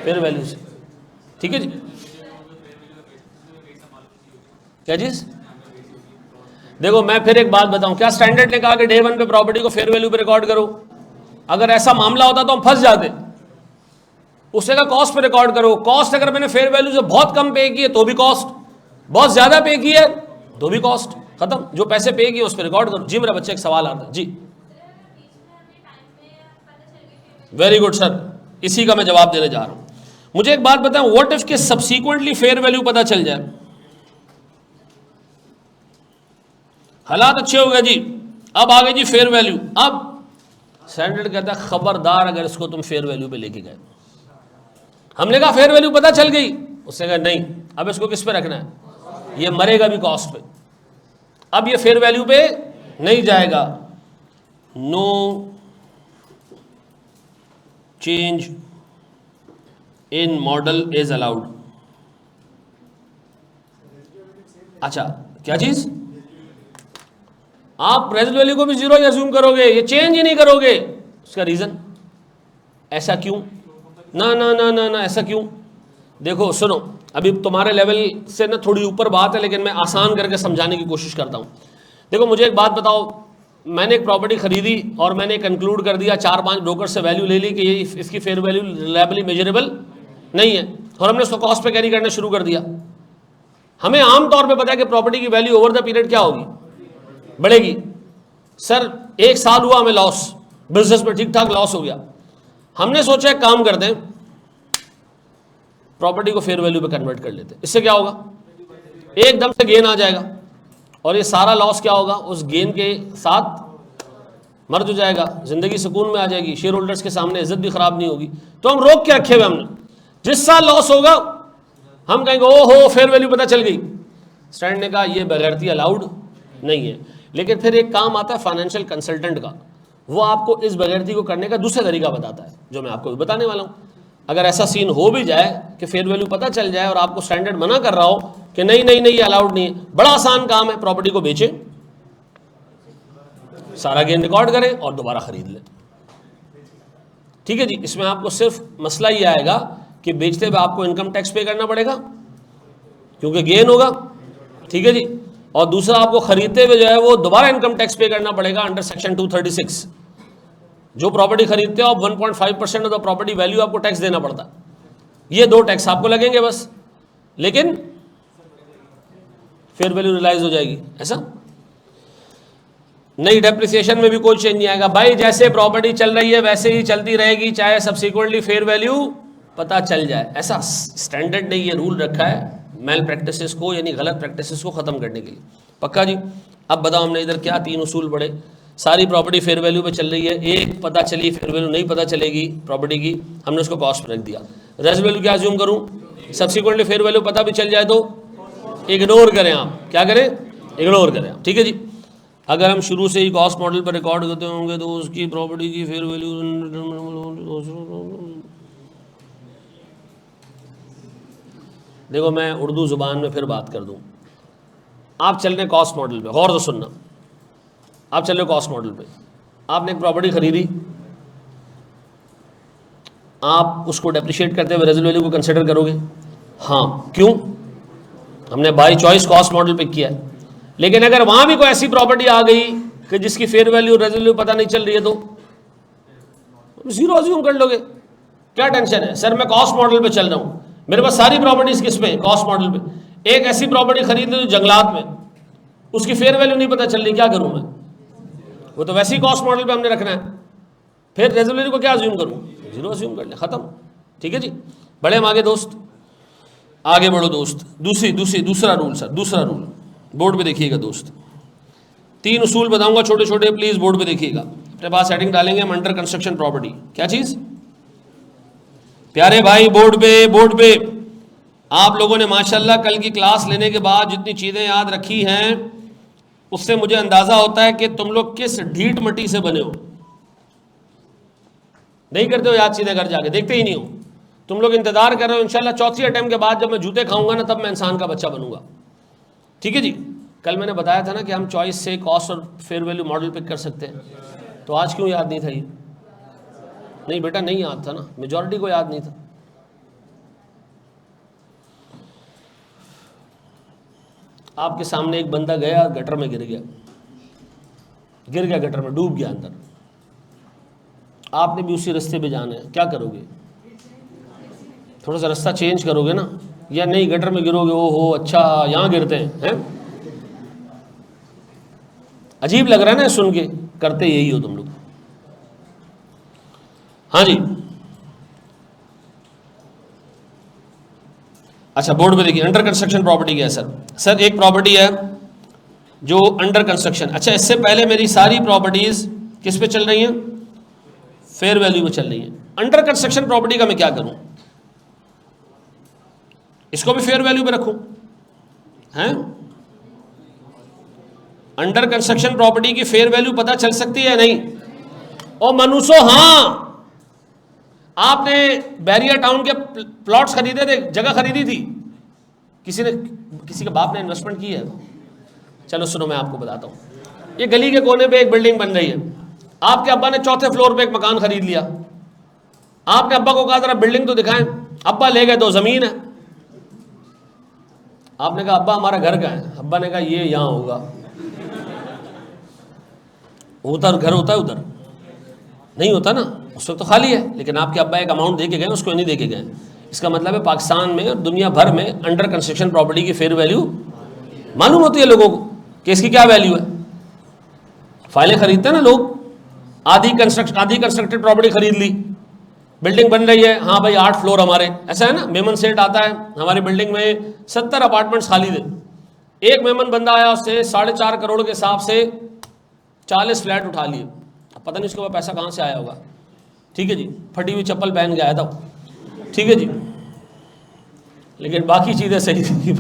फेयर वैल्यू से, ठीक है जी। क्या चीज़? देखो, मैं फिर एक बात बताऊं, क्या स्टैंडर्ड ने कहा कि डे 1 पे प्रॉपर्टी को फेयर वैल्यू पे रिकॉर्ड करो? अगर ऐसा मामला होता तो हम फंस जाते। उसने कहा कॉस्ट पे रिकॉर्ड करो। कॉस्ट अगर मैंने फेयर वैल्यू से बहुत कम पे की है तो भी कॉस्ट, बहुत ज्यादा पे की है तो भी कॉस्ट, खत्म। जो पैसे पे किए उस पर रिकॉर्ड करो। जी मेरा बच्चा, एक सवाल आता है जी। वेरी गुड सर, इसी का मैं जवाब देने जा रहा हूं। मुझे एक बात बताएं, व्हाट इफ के सब्सीक्वेंटली फेयर वैल्यू पता चल जाए, हालात अच्छे हो गए जी, अब आ गए जी फेयर वैल्यू। अब स्टैंडर्ड कहता है खबरदार अगर इसको तुम फेयर वैल्यू पे लेके गए। हमने कहा फेयर वैल्यू पता चल गई, उसने कहा नहीं, अब इसको किस पे रखना है? ये मरेगा भी कॉस्ट पे, अब ये फेयर वैल्यू पे नहीं जाएगा। No change in model is allowed. अच्छा, क्या चीज? आप प्रेजेंट वैल्यू को भी जीरो अज्यूम करोगे, ये चेंज ही नहीं करोगे। उसका रीजन ऐसा क्यों? ना ना ना ना ना, ऐसा क्यों? देखो सुनो, अभी तुम्हारे लेवल से ना थोड़ी ऊपर बात है, लेकिन मैं आसान करके समझाने की कोशिश करता हूं। देखो, मुझे एक बात बताओ, मैंने एक प्रॉपर्टी खरीदी और मैंने कंक्लूड कर दिया, 4-5 ब्रोकर से वैल्यू ले ली कि ये इसकी फेयर वैल्यू रिलायबली मेजरेबल नहीं है, और हमने उसको कॉस्ट पे कैरी करना शुरू कर दिया। हमें आमतौर पे पता है कि प्रॉपर्टी की वैल्यू ओवर द पीरियड क्या होगी, बढ़ेगी। सर 1 साल हुआ हमें लॉस, बिजनेस में ठीक ठाक लॉस हो गया, हमने सोचा एक काम करते हैं, प्रॉपर्टी को फेयर वैल्यू पे कन्वर्ट कर लेते हैं। इससे क्या होगा, एकदम से गेन आ जाएगा और ये सारा लॉस क्या होगा, उस गेन के साथ मर्ज हो जाएगा, जिंदगी सुकून में आ जाएगी, शेयर होल्डर्स के सामने इज्जत भी खराब नहीं होगी। तो हम रोक के रखे हुए हमने, जिस साल लॉस होगा हम कहेंगे ओहो फेयर वैल्यू पता चल गई। स्टैंड ने कहा ये बगैरती अलाउड नहीं है। लेकिन फिर एक काम आता है फाइनेंशियल कंसल्टेंट का, वो आपको इस बगैरती को करने का दूसरा तरीका बताता है, जो मैं आपको भी बताने वाला हूँ। अगर ऐसा सीन हो भी जाए कि फेयर वैल्यू पता चल जाए और आपको स्टैंडर्ड मना कर रहा हो कि नहीं नहीं नहीं ये अलाउड नहीं है, बड़ा आसान काम है, प्रॉपर्टी को बेचें, सारा गेन रिकॉर्ड करें और दोबारा खरीद लें। ठीक है जी, इसमें आपको सिर्फ मसला ये आएगा कि बेचते हुए आपको इनकम टैक्स पे करना पड़ेगा क्योंकि गेन होगा। ठीक है जी, और दूसरा आपको खरीदते हुए जो है वो दोबारा इनकम टैक्स पे करना पड़ेगा अंडर सेक्शन 236। जो प्रॉपर्टी खरीदते हो आप 1.5% ऑफ द प्रॉपर्टी वैल्यू आपको टैक्स देना पड़ता है। ये 2 टैक्स आपको लगेंगे बस, लेकिन फेयर वैल्यू रियलाइज हो जाएगी। ऐसा नई डेप्रिसिएशन में भी कोई चेंज नहीं आएगा भाई, जैसे प्रॉपर्टी चल रही है वैसे ही चलती रहेगी, चाहे सब्सिक्वेंटली फेयर वैल्यू पता चल जाए। ऐसा स्टैंडर्ड ने ये रूल रखा है मेल प्रैक्टिसेस को, यानी गलत प्रैक्टिसेस को ख़त्म करने के लिए। पक्का जी। अब बताओ हमने इधर क्या 3 उसूल पढ़े। सारी प्रॉपर्टी फेयर वैल्यू पे चल रही है, एक पता चली फेयर वैल्यू नहीं पता चलेगी प्रॉपर्टी की, हमने उसको कॉस्ट पर रख दिया। रेस्ट वैल्यू क्या अज्यूम करूँ, सब्सिक्वेंटली फेयर वैल्यू पता भी चल जाए तो इग्नोर करें आप, क्या करें, इग्नोर करें आप। ठीक है जी। अगर हम शुरू से ही कॉस्ट मॉडल पर रिकॉर्ड करते होंगे तो उसकी प्रॉपर्टी की फेयर वैल्यू, देखो मैं उर्दू ज़ुबान में फिर बात कर दूं। आप चल रहे कॉस्ट मॉडल पे, गौर से सुनना, आप चल रहे कॉस्ट मॉडल पे, आपने एक प्रॉपर्टी खरीदी, आप उसको डेप्रिशिएट करते हुए रेज़िडुअल वैल्यू को कंसिडर करोगे। हाँ, क्यों, हमने बाय चॉइस कॉस्ट मॉडल पे किया है। लेकिन अगर वहां भी कोई ऐसी प्रॉपर्टी आ गई कि जिसकी फेयर वैल्यू रेज़िडुअल वैल्यू पता नहीं चल रही है तो जीरो अज्यूम कर लोगे। क्या टेंशन है, सर मैं कॉस्ट मॉडल पे चल रहा हूं, मेरे पास सारी प्रॉपर्टीज किस पे, कॉस्ट मॉडल पे। एक ऐसी प्रॉपर्टी खरीद ली जो जंगलात में, उसकी फेयर वैल्यू नहीं पता चल रही, क्या करूं मैं, वो तो वैसे ही कॉस्ट मॉडल पे हमने रखना है, फिर रेज़िडुअल वैल्यू को क्या अज्यूम करूं, जीरो अज्यूम कर ले, खत्म। ठीक है जी, बढ़े हम आगे दोस्त, आगे बढ़ो दोस्त। दूसरा रूल सर, दूसरा रूल बोर्ड पे देखिएगा दोस्त, 3 उसूल बताऊंगा छोटे छोटे, प्लीज बोर्ड पे देखिएगा, अपने पास हेडिंग डालेंगे हम अंडर कंस्ट्रक्शन प्रॉपर्टी। क्या चीज प्यारे भाई, बोर्ड पे आप लोगों ने माशाल्लाह कल की क्लास लेने के बाद जितनी चीज़ें याद रखी हैं उससे मुझे अंदाज़ा होता है कि तुम लोग किस ढीठ मट्टी से बने हो। नहीं करते हो याद चीज़ें, घर जाके देखते ही नहीं हो तुम लोग, इंतजार कर रहे हो इंशाल्लाह चौथी अटेम्प्ट के बाद जब मैं जूते खाऊंगा ना तब मैं इंसान का बच्चा बनूंगा। ठीक है जी, कल मैंने बताया था ना कि हम चॉइस से कॉस्ट और फेयर वैल्यू मॉडल पिक कर सकते हैं, तो आज क्यों याद नहीं था ये? नहीं बेटा नहीं याद था ना, मेजॉरिटी को याद नहीं था। आपके सामने एक बंदा गया गटर में गिर गया गटर में, डूब गया अंदर, आपने भी उसी रास्ते पे जाना है, क्या करोगे? थोड़ा सा रास्ता चेंज करोगे ना, या नहीं गटर में गिरोगे, ओहो अच्छा यहाँ गिरते हैं? अजीब लग रहा है ना सुन के, करते यही हो तुम लोग। हाँ जी, अच्छा बोर्ड पे देखिए अंडर कंस्ट्रक्शन प्रॉपर्टी क्या है सर। सर एक प्रॉपर्टी है जो अंडर कंस्ट्रक्शन, अच्छा इससे पहले मेरी सारी प्रॉपर्टीज किस पे चल रही हैं, फेयर वैल्यू पे चल रही हैं। अंडर कंस्ट्रक्शन प्रॉपर्टी का मैं क्या करूं, इसको भी फेयर वैल्यू पे रखूं हैं? अंडर कंस्ट्रक्शन प्रॉपर्टी की फेयर वैल्यू पता चल सकती है नहीं? ओ मनुष्य, हाँ आपने बैरियर टाउन के प्लॉट्स खरीदे थे, जगह खरीदी थी, किसी के बाप ने इन्वेस्टमेंट की है। चलो सुनो मैं आपको बताता हूँ, ये गली के कोने पे एक बिल्डिंग बन रही है, आपके अब्बा ने चौथे फ्लोर पे एक मकान खरीद लिया, आपने अब्बा को कहा जरा बिल्डिंग तो दिखाएं, अब्बा ले गए तो जमीन है। आपने कहा अब्बा हमारा घर का है, अब्बा ने कहा ये यहाँ होगा। उधर घर होता है, उधर नहीं होता ना, उस वक्त तो खाली है, लेकिन आपके अब्बा एक अमाउंट दे के गए, उसको नहीं दे के गए। इसका मतलब है पाकिस्तान में और दुनिया भर में अंडर कंस्ट्रक्शन प्रॉपर्टी की फेयर वैल्यू मालूम होती है लोगों को कि इसकी क्या वैल्यू है। फाइलें खरीदते हैं ना लोग, आधी कंस्ट्रक्टेड प्रॉपर्टी खरीद ली, बिल्डिंग बन रही है, हाँ भाई 8 फ्लोर हमारे, ऐसा है ना। मेमन सेठ आता है, हमारी बिल्डिंग में 70 अपार्टमेंट्स खाली थे, एक मेमन बंदा आया, उससे 4.5 करोड़ के हिसाब से 40 फ्लैट उठा लिए। अब पता नहीं उसके पास पैसा कहाँ से आया होगा, ठीक है जी, फटी हुई चप्पल पहन के आया था, ठीक है जी, लेकिन बाकी चीज़ें सही थी।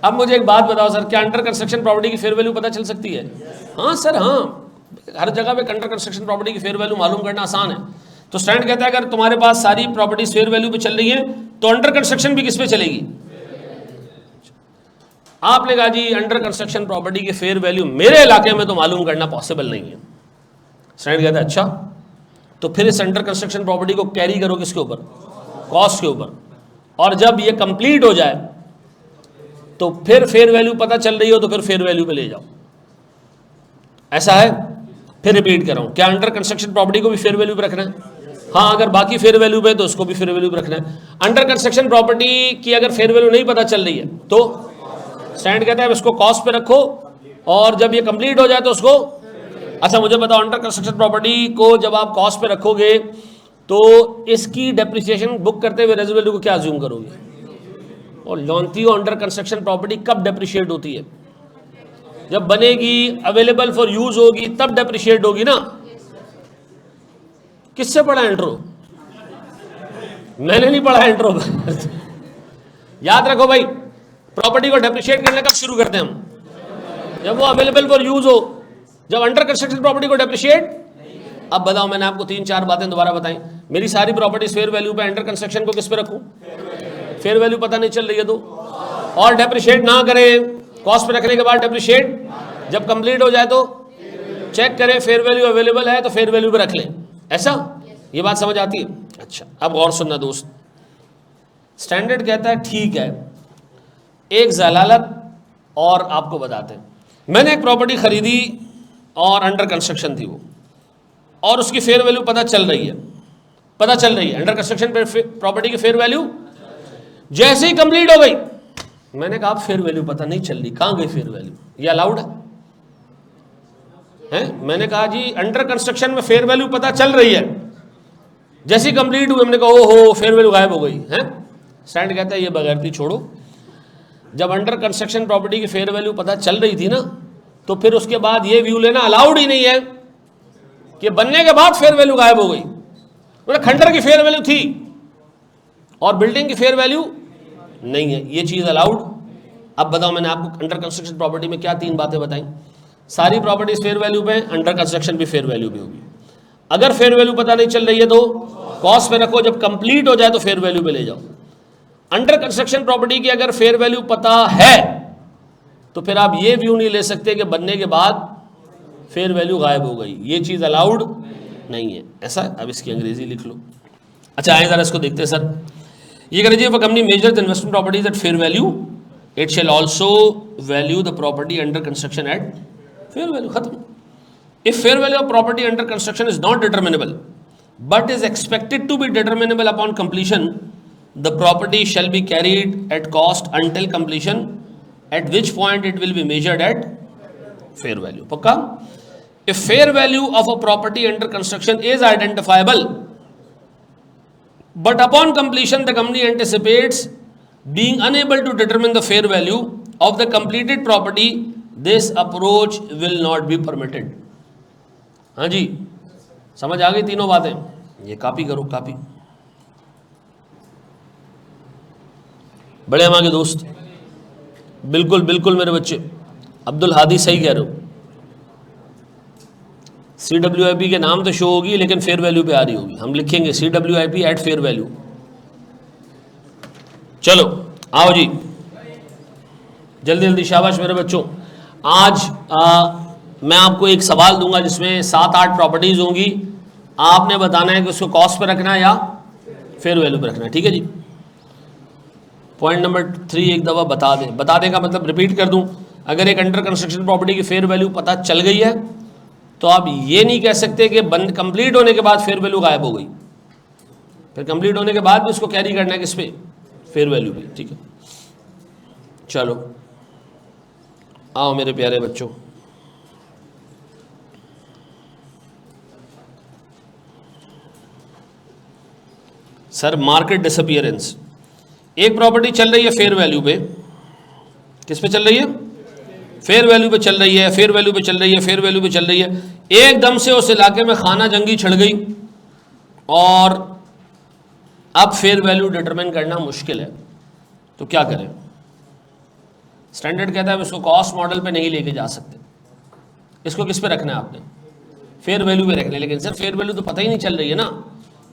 अब मुझे एक बात बताओ सर, क्या अंडर कंस्ट्रक्शन प्रॉपर्टी की फेयर वैल्यू पता चल सकती है? हाँ सर, हाँ, हर जगह पे अंडर कंस्ट्रक्शन प्रॉपर्टी की फेयर वैल्यू मालूम करना आसान है। तो स्टैंड कहता है अगर तुम्हारे पास सारी प्रॉपर्टी फेयर वैल्यू पे चल रही है तो अंडर कंस्ट्रक्शन भी किस पे चलेगी? आपने कहा जी अंडर कंस्ट्रक्शन प्रॉपर्टी की फेयर वैल्यू मेरे इलाके में तो मालूम करना पॉसिबल नहीं है। स्टैंड कहता है अच्छा, तो फिर इस अंडर कंस्ट्रक्शन प्रॉपर्टी को कैरी करो किसके ऊपर? कॉस्ट के ऊपर, और जब ये कंप्लीट हो जाए तो फिर फेयर वैल्यू पता चल रही हो तो फिर फेयर वैल्यू पे ले जाओ। ऐसा है? फिर रिपीट कर रहा हूं, क्या अंडर कंस्ट्रक्शन प्रॉपर्टी को भी फेयर वैल्यू पे रखना है? हाँ, अगर बाकी फेयर वैल्यू पे तो उसको भी फेयर वैल्यू पे रखना है। अंडर कंस्ट्रक्शन प्रॉपर्टी की अगर फेयर वैल्यू नहीं पता चल रही है तो स्टैंड कहता है इसको कॉस्ट पे रखो, और जब ये कंप्लीट हो जाए तो उसको, अच्छा मुझे बताओ, अंडर कंस्ट्रक्शन प्रॉपर्टी को जब आप कॉस्ट पे रखोगे तो इसकी डेप्रिसिएशन बुक करते हुए रेजिडुअल वैल्यू को क्या अज्यूम करोगे? और जानती हो अंडर कंस्ट्रक्शन प्रॉपर्टी कब डेप्रिशिएट होती है? जब बनेगी, अवेलेबल फॉर यूज होगी, तब डेप्रिशिएट होगी ना। किससे पढ़ा इंट्रो? मैंने नहीं पढ़ा इंट्रो। याद रखो भाई, प्रॉपर्टी को डेप्रिशिएट करना कब शुरू करते हैं हम? जब वो अवेलेबल फॉर यूज हो। जब अंडर कंस्ट्रक्शन प्रॉपर्टी को डेप्रिशिएट, अब बताओ, मैंने आपको 3-4 बातें दोबारा बताई, मेरी सारी प्रॉपर्टी फेयर वैल्यू पे, अंडर कंस्ट्रक्शन को किस पे रखूं? फेयर वैल्यू पता नहीं चल रही है तो, और डेप्रिशिएट ना करें, कॉस्ट पे रखने के बाद डेप्रिशिएट, जब कंप्लीट हो जाए तो चेक करें फेयर वैल्यू अवेलेबल है तो फेयर वैल्यू पे रख लें। ऐसा? ये बात समझ आती है? अच्छा, अब गौर सुनना दोस्त, स्टैंडर्ड कहता है ठीक है, एक जलालत और आपको बताते हैं। मैंने एक प्रॉपर्टी खरीदी और अंडर कंस्ट्रक्शन थी वो, और उसकी फेयर वैल्यू पता चल रही है, अंडर कंस्ट्रक्शन प्रॉपर्टी की फेयर वैल्यू जैसे ही कंप्लीट हो गई, मैंने कहा फेयर वैल्यू पता नहीं चल रही, कहां गई फेयर वैल्यू? ये अलाउड है? मैंने कहा जी अंडर कंस्ट्रक्शन में फेयर वैल्यू पता चल रही है, जैसे ही कंप्लीट हुई हमने कहा ओहो फेयर वैल्यू गायब हो गई है। स्टैंड कहता है ये बगैरती छोड़ो, जब अंडर कंस्ट्रक्शन प्रॉपर्टी की फेयर वैल्यू पता चल रही थी ना, तो फिर उसके बाद ये व्यू लेना अलाउड ही नहीं है कि बनने के बाद फेयर वैल्यू गायब हो गई। मतलब खंडर की फेयर वैल्यू थी और बिल्डिंग की फेयर वैल्यू नहीं है, ये चीज़ अलाउड। अब बताओ, मैंने आपको अंडर कंस्ट्रक्शन प्रॉपर्टी में क्या 3 बातें बताई? सारी प्रॉपर्टीज फेयर वैल्यू पे, अंडर कंस्ट्रक्शन भी फेयर वैल्यू पे होगी। अगर फेयर वैल्यू पता नहीं चल रही है तो कॉस्ट पे रखो, जब कंप्लीट हो जाए तो फेयर वैल्यू पे ले जाओ। अंडर कंस्ट्रक्शन प्रॉपर्टी की अगर फेयर वैल्यू पता है तो फिर आप ये व्यू नहीं ले सकते कि बनने के बाद फेयर वैल्यू गायब हो गई, ये चीज़ अलाउड नहीं है। ऐसा? अब इसकी अंग्रेजी लिख लो। अच्छा आए जरा इसको देखते हैं सर। ये कह रही है company measure the investment properties at fair value, it shall also value the property under construction at fair value. खत्म। If fair value of property under construction is not determinable but is expected to be determinable upon completion, the property shall be carried at cost until completion, at which point it will be measured at fair value. पक्का? If fair value of a property under construction is identifiable, but upon completion the company anticipates being unable to determine the fair value of the completed property, this approach will not be permitted. हाँ जी, समझ आ गई तीनों बातें? ये copy करो, copy. बड़े हमारे दोस्त, बिल्कुल बिल्कुल मेरे बच्चे, अब्दुल हादी सही कह रहे हो। CWIP के नाम तो शो होगी लेकिन फेयर वैल्यू पे आ रही होगी, हम लिखेंगे CWIP एट फेयर वैल्यू। चलो आओ जी, जल्दी जल्दी, शाबाश मेरे बच्चों। आज मैं आपको एक सवाल दूंगा जिसमें 7-8 प्रॉपर्टीज होंगी, आपने बताना है कि उसको कॉस्ट पे रखना है या फेयर वैल्यू पे रखना है। ठीक है जी। पॉइंट नंबर 3 एक दफ़ा बता दें का मतलब रिपीट कर दूं, अगर एक अंडर कंस्ट्रक्शन प्रॉपर्टी की फेयर वैल्यू पता चल गई है तो आप ये नहीं कह सकते कि बंद कंप्लीट होने के बाद फेयर वैल्यू गायब हो गई, फिर कंप्लीट होने के बाद भी उसको कैरी करना है किस पे, फेयर वैल्यू पे। ठीक है, चलो आओ मेरे प्यारे बच्चों, सर मार्केट डिसअपियरेंस, एक प्रॉपर्टी चल रही है फेयर वैल्यू पे, किस पे चल रही है, फेयर वैल्यू पे चल रही है, फेयर वैल्यू पे चल रही है, फेयर वैल्यू पे चल रही है, एकदम से उस इलाके में खाना जंगी छिड़ गई और अब फेयर वैल्यू डिटरमाइन करना मुश्किल है, तो क्या करें। स्टैंडर्ड कहता है इसको कॉस्ट मॉडल पे नहीं लेके जा सकते, इसको किस पे रखना है आपने, फेयर वैल्यू पे रखना है। लेकिन सर फेयर वैल्यू तो पता ही नहीं चल रही है ना,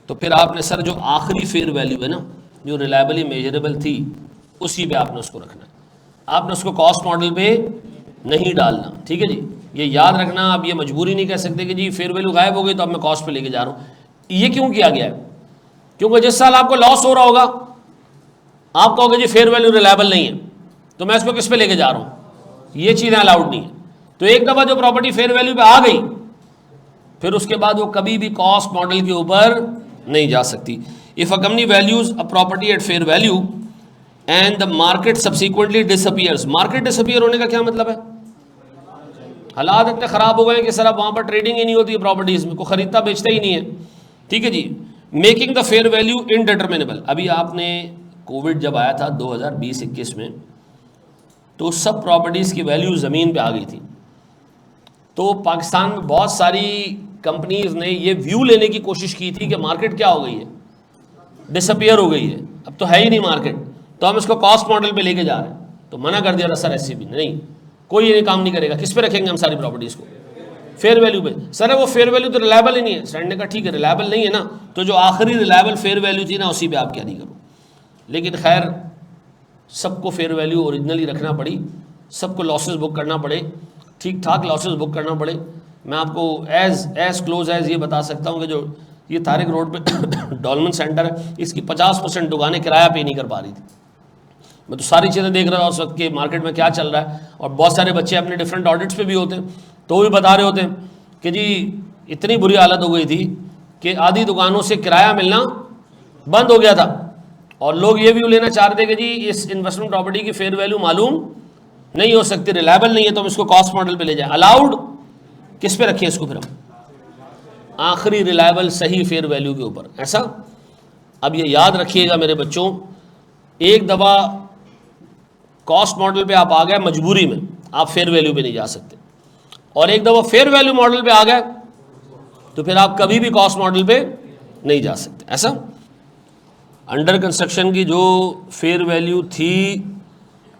तो फिर आपने सर जो आखिरी फेयर वैल्यू है ना, जो रिलायबली मेजरेबल थी, उसी पे आपने उसको रखना है, आपने उसको कॉस्ट मॉडल पे नहीं डालना। ठीक है जी, ये याद रखना। आप ये मजबूरी नहीं कह सकते कि जी फेयर वैल्यू गायब हो गई तो अब मैं कॉस्ट पे लेके जा रहा हूँ। ये क्यों किया गया है, क्योंकि जिस साल आपको लॉस हो रहा होगा आप कहोगे जी फेयर वैल्यू रिलायबल नहीं है तो मैं इसको किस पे लेके जा रहा हूँ, ये चीज़ें अलाउड नहीं है। तो एक दफ़ा जो प्रॉपर्टी फेयर वैल्यू पे आ गई फिर उसके बाद वो कभी भी कॉस्ट मॉडल के ऊपर नहीं जा सकती। If a company values a property at fair value and the market subsequently disappears, market disappear होने का क्या मतलब है, हालात इतने ख़राब हो गए कि सर अब वहाँ पर ट्रेडिंग ही नहीं होती है प्रॉपर्टीज़ में, कोई ख़रीदता बेचता ही नहीं है। ठीक है जी, making the fair value indeterminable. अभी आपने कोविड जब आया था 2020-21 में, तो सब प्रॉपर्टीज़ की वैल्यू ज़मीन पे आ गई थी, तो पाकिस्तान में बहुत सारी कंपनीज़ ने ये व्यू लेने की कोशिश की थी कि मार्केट क्या हो गई है, डिसअपियर हो गई है, अब तो है ही नहीं मार्केट, तो हम इसको कॉस्ट मॉडल पे लेके जा रहे हैं। तो मना कर दिया था सर, ऐसे भी नहीं, कोई ये काम नहीं करेगा। किस पे रखेंगे हम सारी प्रॉपर्टीज़ को, फेयर वैल्यू पे। सर वो फेयर वैल्यू तो रिलायबल ही नहीं है। स्टैंड ने कहा ठीक है रिलायबल नहीं है ना, तो जो आखिरी रिलायबल फेयर वैल्यू थी ना उसी पे आप क्या नहीं करो। लेकिन खैर सबको फेयर वैल्यू ओरिजिनली रखना पड़ी, सबको लॉसेस बुक करना पड़े, ठीक ठाक लॉसेस बुक करना पड़े। मैं आपको एज क्लोज एज ये बता सकता हूँ कि जो ये तारिक रोड पे डॉलमन सेंटर है, इसकी 50% दुकानें किराया पे नहीं कर पा रही थी। मैं तो सारी चीज़ें देख रहा था उस वक्त के मार्केट में क्या चल रहा है, और बहुत सारे बच्चे अपने डिफरेंट ऑडिट्स पे भी होते हैं, तो वो भी बता रहे होते हैं कि जी इतनी बुरी हालत हो गई थी कि आधी दुकानों से किराया मिलना बंद हो गया था, और लोग ये व्यू लेना चाह रहे थे कि जी इस इन्वेस्टमेंट प्रॉपर्टी की फेयर वैल्यू मालूम नहीं हो सकती, रिलायबल नहीं है, तो हम इसको कॉस्ट मॉडल पे ले जाएं। अलाउड किस पे रखें इसको, फिर हम आखिरी रिलायबल सही फेयर वैल्यू के ऊपर, ऐसा। अब ये याद रखिएगा मेरे बच्चों, एक दफ़ा कॉस्ट मॉडल पे आप आ गए मजबूरी में, आप फेयर वैल्यू पे नहीं जा सकते, और एक दफ़ा फेयर वैल्यू मॉडल पे आ गए तो फिर आप कभी भी कॉस्ट मॉडल पे नहीं जा सकते, ऐसा। अंडर कंस्ट्रक्शन की जो फेयर वैल्यू थी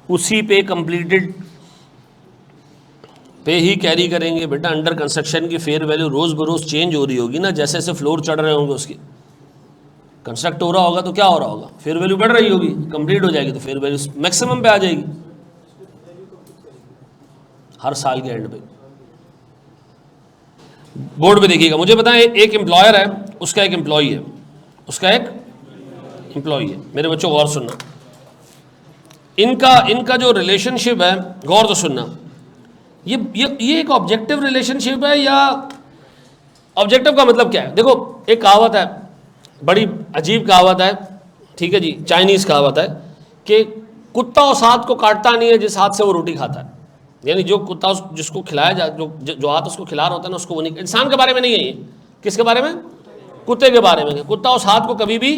उसी पे कंप्लीटेड पे ही कैरी करेंगे बेटा। अंडर कंस्ट्रक्शन की फेयर वैल्यू रोज़ बरोज़ चेंज हो रही होगी ना, जैसे जैसे फ्लोर चढ़ रहे होंगे उसके, कंस्ट्रक्ट हो रहा होगा तो क्या हो रहा होगा, फेयर वैल्यू बढ़ रही होगी, कंप्लीट हो जाएगी तो फेयर वैल्यू मैक्सिमम पे आ जाएगी हर साल के एंड पे। बोर्ड पे देखिएगा, मुझे बताएं एक एम्प्लॉयर है, उसका एक एम्प्लॉई है, उसका एक एम्प्लॉई है। मेरे बच्चों गौर सुनना, इनका जो रिलेशनशिप है, गौर तो सुनना, ये एक ऑब्जेक्टिव रिलेशनशिप है या ऑब्जेक्टिव का मतलब क्या है। देखो एक कहावत है, बड़ी अजीब कहावत है, ठीक है जी, चाइनीज़ कहावत है कि कुत्ता उस हाथ को काटता नहीं है जिस हाथ से वो रोटी खाता है। यानी जो कुत्ता जिसको खिलाया जा जो हाथ उसको खिला रहा होता है ना, उसको वो नहीं। इंसान के बारे में नहीं है ये, किसके बारे में, कुत्ते के बारे में। कुत्ता उस हाथ को कभी भी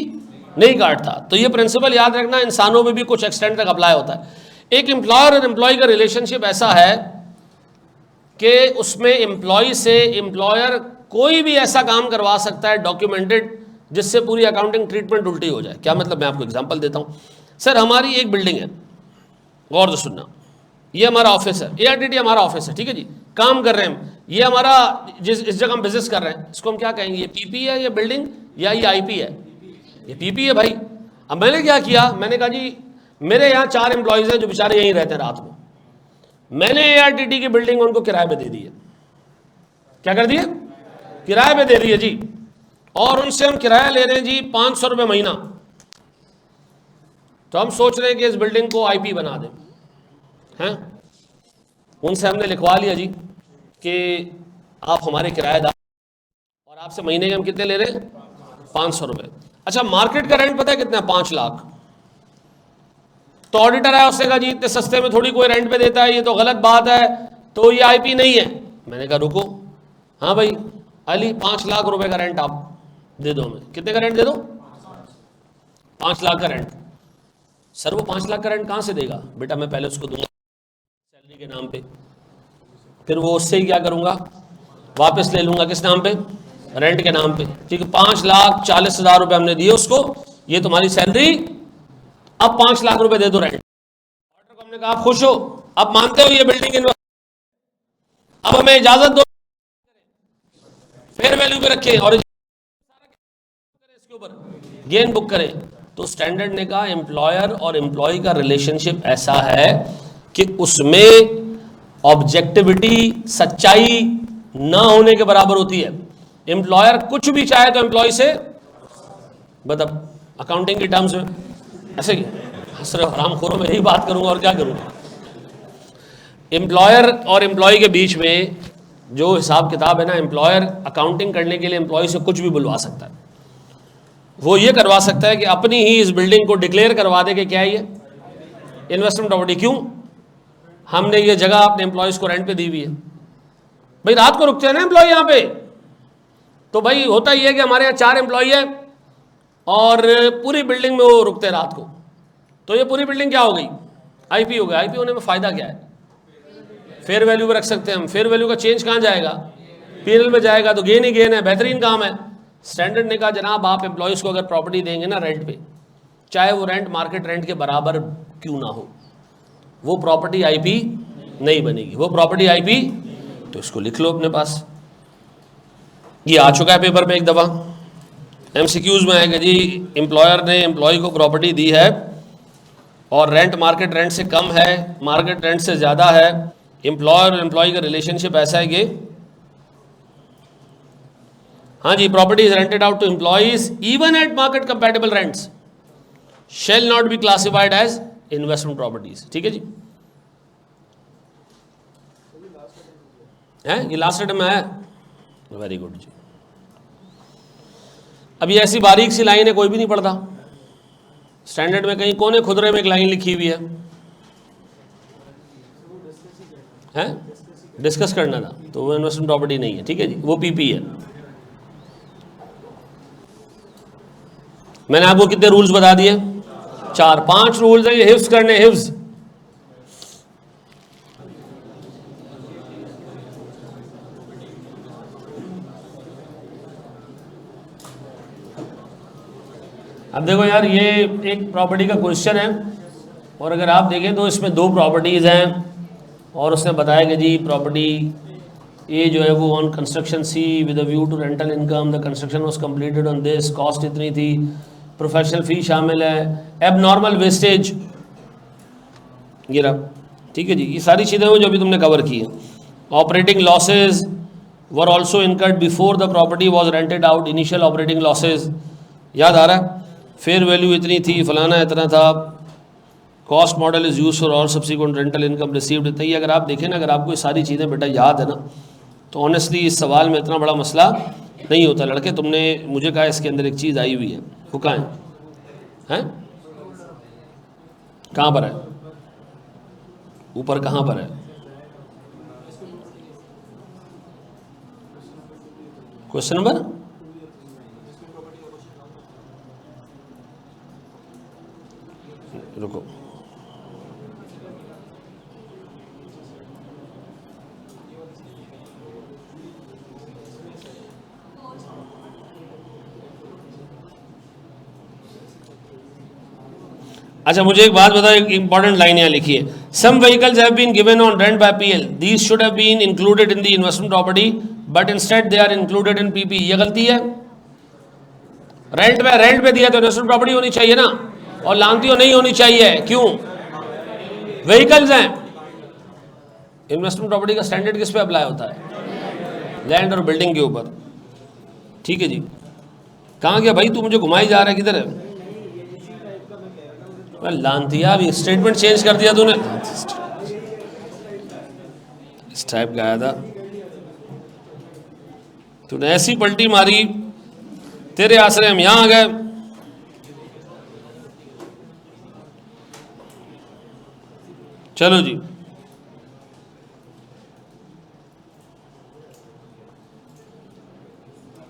नहीं काटता। तो ये प्रिंसिपल याद रखना, इंसानों में भी कुछ एक्सटेंड तक अप्लाई होता है। एक एम्प्लॉयर और एम्प्लॉय का रिलेशनशिप ऐसा है कि उसमें एम्प्लॉय से एम्प्लॉयर कोई भी ऐसा काम करवा सकता है डॉक्यूमेंटेड, जिससे पूरी अकाउंटिंग ट्रीटमेंट उल्टी हो जाए। क्या मतलब, मैं आपको एग्जांपल देता हूँ। सर हमारी एक बिल्डिंग है, गौर से सुनना, ये हमारा ऑफिस है, ARTT हमारा ऑफिस है, ठीक है जी, काम कर रहे हैं हम। ये हमारा इस जगह हम बिजनेस कर रहे हैं, इसको हम क्या कहेंगे, ये PP है, ये बिल्डिंग, या ये IP है, ये PP है भाई। अब मैंने क्या किया, मैंने कहा जी मेरे यहाँ 4 एम्प्लॉयज़ हैं जो बेचारे यहीं रहते हैं रात में, मैंने ARTT की बिल्डिंग उनको किराए पे दे दी है। क्या कर दिए, किराए पे दे दिए जी, और उनसे हम किराया ले रहे हैं जी 500 रुपये महीना। तो हम सोच रहे हैं कि इस बिल्डिंग को IP बना दें, हैं, उनसे हमने लिखवा लिया जी कि आप हमारे किराएदार और आपसे महीने के हम कितने ले रहे हैं, 500 रुपये। अच्छा, मार्केट का रेंट पता है कितना है, 5 लाख। तो ऑडिटर आया, उसने कहा जी इतने सस्ते में थोड़ी कोई रेंट पे देता है, ये तो गलत बात है, तो ये आईपी नहीं है। मैंने कहा रुको, हाँ भाई अली 5 लाख रुपए का रेंट आप दे दो हमें। कितने का रेंट दे दो? 5 लाख का रेंट। सर वो 5 लाख का रेंट कहाँ से देगा? बेटा मैं पहले उसको दूंगा सैलरी के नाम पे, फिर वो उससे ही क्या करूंगा, वापस ले लूंगा किस नाम पे, रेंट के नाम पे। ठीक है, 5,40,000 रुपए हमने दिए उसको, ये तुम्हारी सैलरी, अब 5 लाख रुपए दे दो रेंट। ऑर्डर को हमने कहा आप खुश हो, अब मानते हो ये बिल्डिंग इन्वेस्ट, अब हमें इजाजत दो फेयर वैल्यू पे रखें और इसके ऊपर गेन बुक करें। तो स्टैंडर्ड ने कहा एम्प्लॉयर और एम्प्लॉय का रिलेशनशिप ऐसा है कि उसमें ऑब्जेक्टिविटी, सच्चाई ना होने के बराबर होती है। एम्प्लॉयर कुछ भी चाहे तो एम्प्लॉय से, बता अकाउंटिंग के टर्म्स में ऐसे हंस रहे हो, हरामखोरों में यही बात करूंगा और क्या करूंगा। एम्प्लॉयर और एम्प्लॉय के बीच में जो हिसाब किताब है ना, एम्प्लॉयर अकाउंटिंग करने के लिए एम्प्लॉय से कुछ भी बुलवा सकता है। वो ये करवा सकता है कि अपनी ही इस बिल्डिंग को डिक्लेयर करवा दे कि क्या है ये इन्वेस्टमेंट प्रॉपर्टी। क्यों? हमने ये जगह अपने एम्प्लॉयज को रेंट पे दी हुई है। भाई रात को रुकते हैं ना एम्प्लॉय यहाँ पे, तो भाई होता ही है कि हमारे यहाँ 4 एम्प्लॉय है और पूरी बिल्डिंग में वो रुकते हैं रात को, तो ये पूरी बिल्डिंग क्या हो गई, आईपी हो गया। आईपी होने में फ़ायदा क्या है? फेयर वैल्यू पे रख सकते हैं हम। फेयर वैल्यू का चेंज कहाँ जाएगा? पीएनएल में जाएगा, तो गेन ही गेन है, बेहतरीन काम है। स्टैंडर्ड ने कहा जनाब आप एम्प्लॉयज़ को अगर प्रॉपर्टी देंगे ना रेंट पे, चाहे वो रेंट मार्केट रेंट के बराबर क्यों ना हो, वो प्रॉपर्टी आईपी नहीं बनेगी। वो प्रॉपर्टी आईपी, तो इसको लिख लो अपने पास। ये आ चुका है पेपर पे एक दफ़ा, एमसीक्यूज़ में है कि जी एम्प्लॉयर ने एम्प्लॉय को प्रॉपर्टी दी है और रेंट मार्केट रेंट से कम है, मार्केट रेंट से ज़्यादा है। एम्प्लॉयर और एम्प्लॉय का रिलेशनशिप ऐसा है कि हाँ जी, property is rented out to employees even at market compatible rents shall not be classified as investment properties. ठीक है जी, है ये लास्ट आइटम में है, वेरी गुड जी। अब ये ऐसी बारीक सी लाइन है, कोई भी नहीं पढ़ता। स्टैंडर्ड में कहीं कोने खुदरे में एक लाइन लिखी हुई है डिस्कस करना था, तो वो इन्वेस्टमेंट प्रॉपर्टी नहीं है। ठीक है जी, वो पीपी है। मैंने आपको कितने रूल्स बता दिए? 4-5 रूल्स है, ये हिफ्ज करने, हिफ्ज। अब देखो यार, ये एक प्रॉपर्टी का क्वेश्चन है और अगर आप देखें तो इसमें 2 प्रॉपर्टीज़ हैं और उसने बताया कि जी प्रॉपर्टी ए जो है वो on construction see with a view to rental income, the construction was completed on this, cost इतनी थी, प्रोफेशनल फ़ी शामिल है, एब नॉर्मल वेस्टेज ये रहा। ठीक है जी, ये सारी चीज़ें वो जो अभी तुमने कवर की है। Operating losses were also incurred before the property was rented out, initial operating losses याद आ रहा है, फेयर वैल्यू इतनी थी, फलाना इतना था, cost model is use for all subsequent rental income received. इतना ही अगर आप देखें ना, अगर आपको ये सारी चीज़ें बेटा याद है ना, तो ऑनेस्टली इस सवाल में इतना बड़ा मसला नहीं होता। लड़के तुमने मुझे कहा इसके अंदर एक चीज़ आई हुई है, वो कहाँ है? कहाँ पर है? ऊपर कहाँ पर है? क्वेश्चन नंबर रुको, अच्छा मुझे एक बात बताओ, एक इंपॉर्टेंट लाइन यहाँ लिखी है, some vehicles have been given on rent by PL, these should have been included in the investment property but instead they are included in PP. ये गलती है। रेंट पे दिया तो इन्वेस्टमेंट प्रॉपर्टी होनी चाहिए ना, और लानती हो नहीं होनी चाहिए। क्यों? व्हीकल्स हैं। इन्वेस्टमेंट प्रॉपर्टी का स्टैंडर्ड किस पे अप्लाई होता है? लैंड और बिल्डिंग के ऊपर। ठीक है जी, कहाँ गया भाई, तू मुझे घुमाई जा रहा है, किधर है? लानतिया, अभी स्टेटमेंट चेंज कर दिया तूने। इस टाइप का आया था, तूने ऐसी पलटी मारी, तेरे आसरे हम यहां आ गए। चलो जी,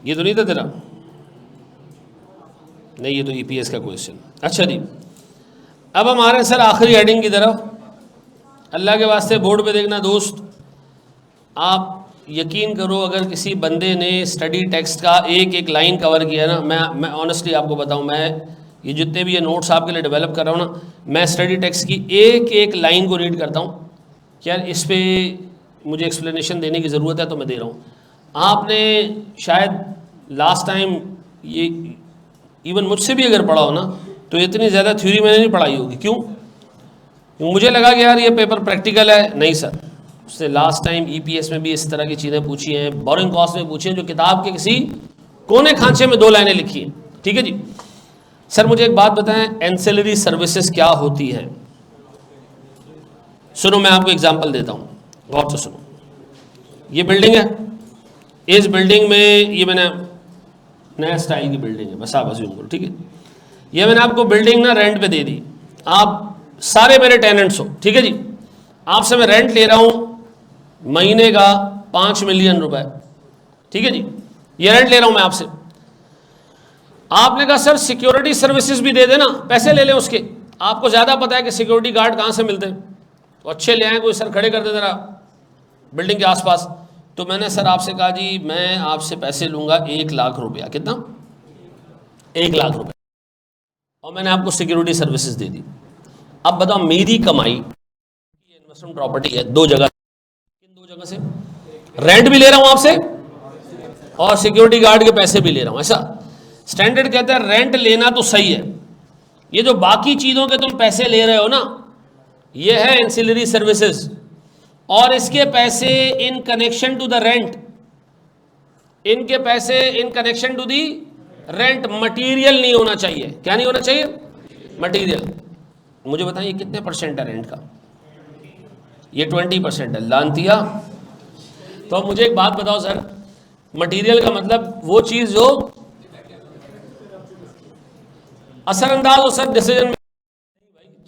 ये तो नहीं था तेरा, नहीं, ये तो ईपीएस का क्वेश्चन। अच्छा जी, अब हम आ रहे हैं सर आखिरी हेडिंग की तरफ। अल्लाह के वास्ते बोर्ड पे देखना दोस्त, आप यकीन करो अगर किसी बंदे ने स्टडी टेक्स्ट का एक एक लाइन कवर किया ना, मैं ऑनेस्टली आपको बताऊं, मैं ये जितने भी ये नोट्स आपके लिए डेवलप कर रहा हूँ ना, मैं स्टडी टेक्स्ट की एक एक लाइन को रीड करता हूँ कि यार इस पर मुझे एक्सप्लेनेशन देने की ज़रूरत है तो मैं दे रहा हूँ। आपने शायद लास्ट टाइम ये इवन मुझसे भी अगर पढ़ा हो ना, तो इतनी ज़्यादा थ्योरी मैंने नहीं पढ़ाई होगी। क्यों? मुझे लगा कि यार ये पेपर प्रैक्टिकल है। नहीं सर, उसने लास्ट टाइम ईपीएस में भी इस तरह की चीज़ें पूछी हैं, बोरिंग कॉस्ट में पूछी हैं, जो किताब के किसी कोने खांचे में 2 लाइनें लिखी हैं। ठीक है जी। सर मुझे एक बात बताएं, एंसेलरी सर्विसेज क्या होती हैं? सुनो, मैं आपको एग्जांपल देता हूँ, गौर से सुनो। ये बिल्डिंग है, इस बिल्डिंग में ये मैंने नया स्टाइल की बिल्डिंग है, बस आप अज्यूम करो, ठीक है। ये मैंने आपको बिल्डिंग ना रेंट पे दे दी, आप सारे मेरे टेनेंट्स हो, ठीक है जी। आपसे मैं रेंट ले रहा हूँ महीने का 5 मिलियन रुपए, ठीक है जी, ये रेंट ले रहा हूँ मैं आपसे। आपने कहा सर सिक्योरिटी सर्विसेज भी दे देना, पैसे ले लें उसके, आपको ज़्यादा पता है कि सिक्योरिटी गार्ड कहाँ से मिलते हैं, तो अच्छे ले आए कोई, सर खड़े कर दे जरा बिल्डिंग के आसपास। तो मैंने सर आपसे कहा जी मैं आपसे पैसे लूँगा 1 लाख रुपया। कितना? 1 लाख रुपया, और मैंने आपको सिक्योरिटी सर्विसेज दे दी। अब बताओ मेरी कमाई, ये इन्वेस्टमेंट प्रॉपर्टी है 2 जगह, किन 2 जगह से रेंट भी ले रहा हूँ आपसे और सिक्योरिटी गार्ड के पैसे भी ले रहा हूँ। ऐसा स्टैंडर्ड कहता है रेंट लेना तो सही है, ये जो बाकी चीज़ों के तुम पैसे ले रहे हो ना, ये है एंसिलरी सर्विसेज, और इसके पैसे in connection to the rent, इनके पैसे in connection to the rent, material नहीं होना चाहिए। क्या नहीं होना चाहिए? मटेरियल। मुझे बताइए कितने % है रेंट का? ये 20% है। लानतिया। तो अब मुझे एक बात बताओ सर, मटेरियल का मतलब वो चीज़ जो असरअंदाज हो सर डिसीजन में।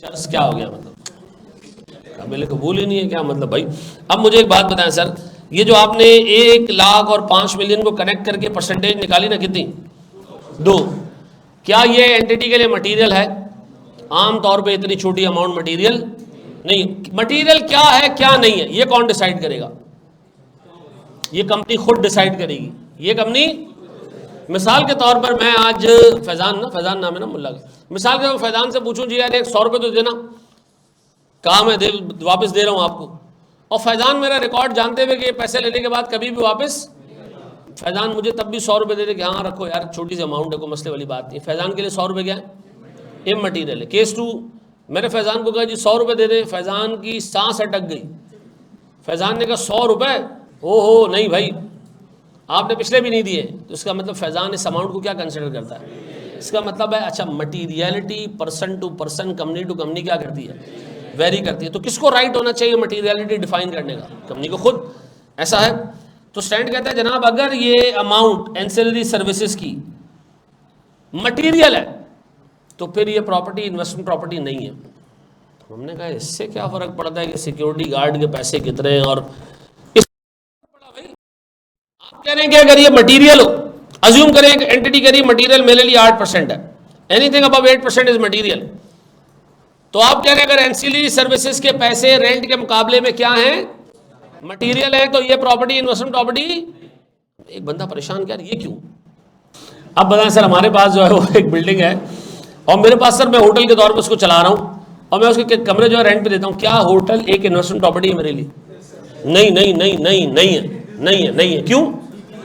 चर्च क्या हो गया मतलब? काबिल कबूल ही नहीं है क्या मतलब भाई? अब मुझे एक बात बताएं सर, ये जो आपने 1 लाख और 5 मिलियन को कनेक्ट करके परसेंटेज निकाली ना, कितनी? 2। क्या ये एंटिटी के लिए मटेरियल है? आम तौर पे इतनी छोटी अमाउंट मटेरियल नहीं। मटेरियल क्या है क्या नहीं है, ये कौन डिसाइड करेगा? ये कंपनी खुद डिसाइड करेगी। ये कंपनी, मिसाल के तौर पर मैं आज फैजान नाम है ना मुल्ला का, मिसाल के तौर पर फैजान से पूछूं जी यार 100 रुपये तो देना, कहा मैं वापस दे रहा हूं आपको, और फैजान मेरा रिकॉर्ड जानते हुए कि पैसे लेने के बाद कभी भी वापस, फैजान मुझे तब भी 100 रुपये दे दे कि हाँ रखो यार छोटी सी अमाउंट है, कोई मसले वाली बात नहीं। फैजान के लिए 100 रुपये क्या है? इममटीरियल है। केस 2, मैंने फैजान को कहा जी 100 रुपये दे दे, फैजान की सांस अटक गई। फैजान ने कहा 100 रुपये? ओहो नहीं भाई, आपने पिछले भी नहीं दिए। तो इसका मतलब फैजान इस अमाउंट को क्या कंसिडर करता है? इसका मतलब है अच्छा materiality person to person, company to company क्या करती है? वेरी करती है। तो किसको राइट होना चाहिए मटीरियलिटी डिफाइन करने का? कंपनी को खुद। ऐसा है तो स्टैंड कहता है जनाब अगर ये अमाउंट एंसिलरी सर्विसेज की मटीरियल है तो फिर ये प्रॉपर्टी इन्वेस्टमेंट प्रॉपर्टी नहीं है। तो हमने कहा इससे क्या फर्क पड़ता है कि सिक्योरिटी गार्ड के पैसे कितने हैं, और आप कह रहे हैं कि अगर ये मटीरियल हो, अज्यूम करें एक एंटिटी कह रही है मटीरियल मेरे लिए 8% है, एनीथिंग अबव 8% इज मटीरियल, तो आप कह रहे हैं अगर एंसिलरी सर्विसेज के पैसे रेंट के मुकाबले में क्या है? मटीरियल है, तो ये प्रॉपर्टी इन्वेस्टमेंट प्रॉपर्टी। एक बंदा परेशान क्या, ये क्यों? अब बताएं सर हमारे पास जो है वो एक बिल्डिंग है और मेरे पास सर मैं होटल के तौर पर उसको चला रहा हूँ और मैं उसके कमरे जो है रेंट पे देता हूँ। क्या होटल एक इन्वेस्टमेंट प्रॉपर्टी है मेरे लिए? नहीं नहीं नहीं नहीं नहीं है, नहीं है, नहीं है। क्यों?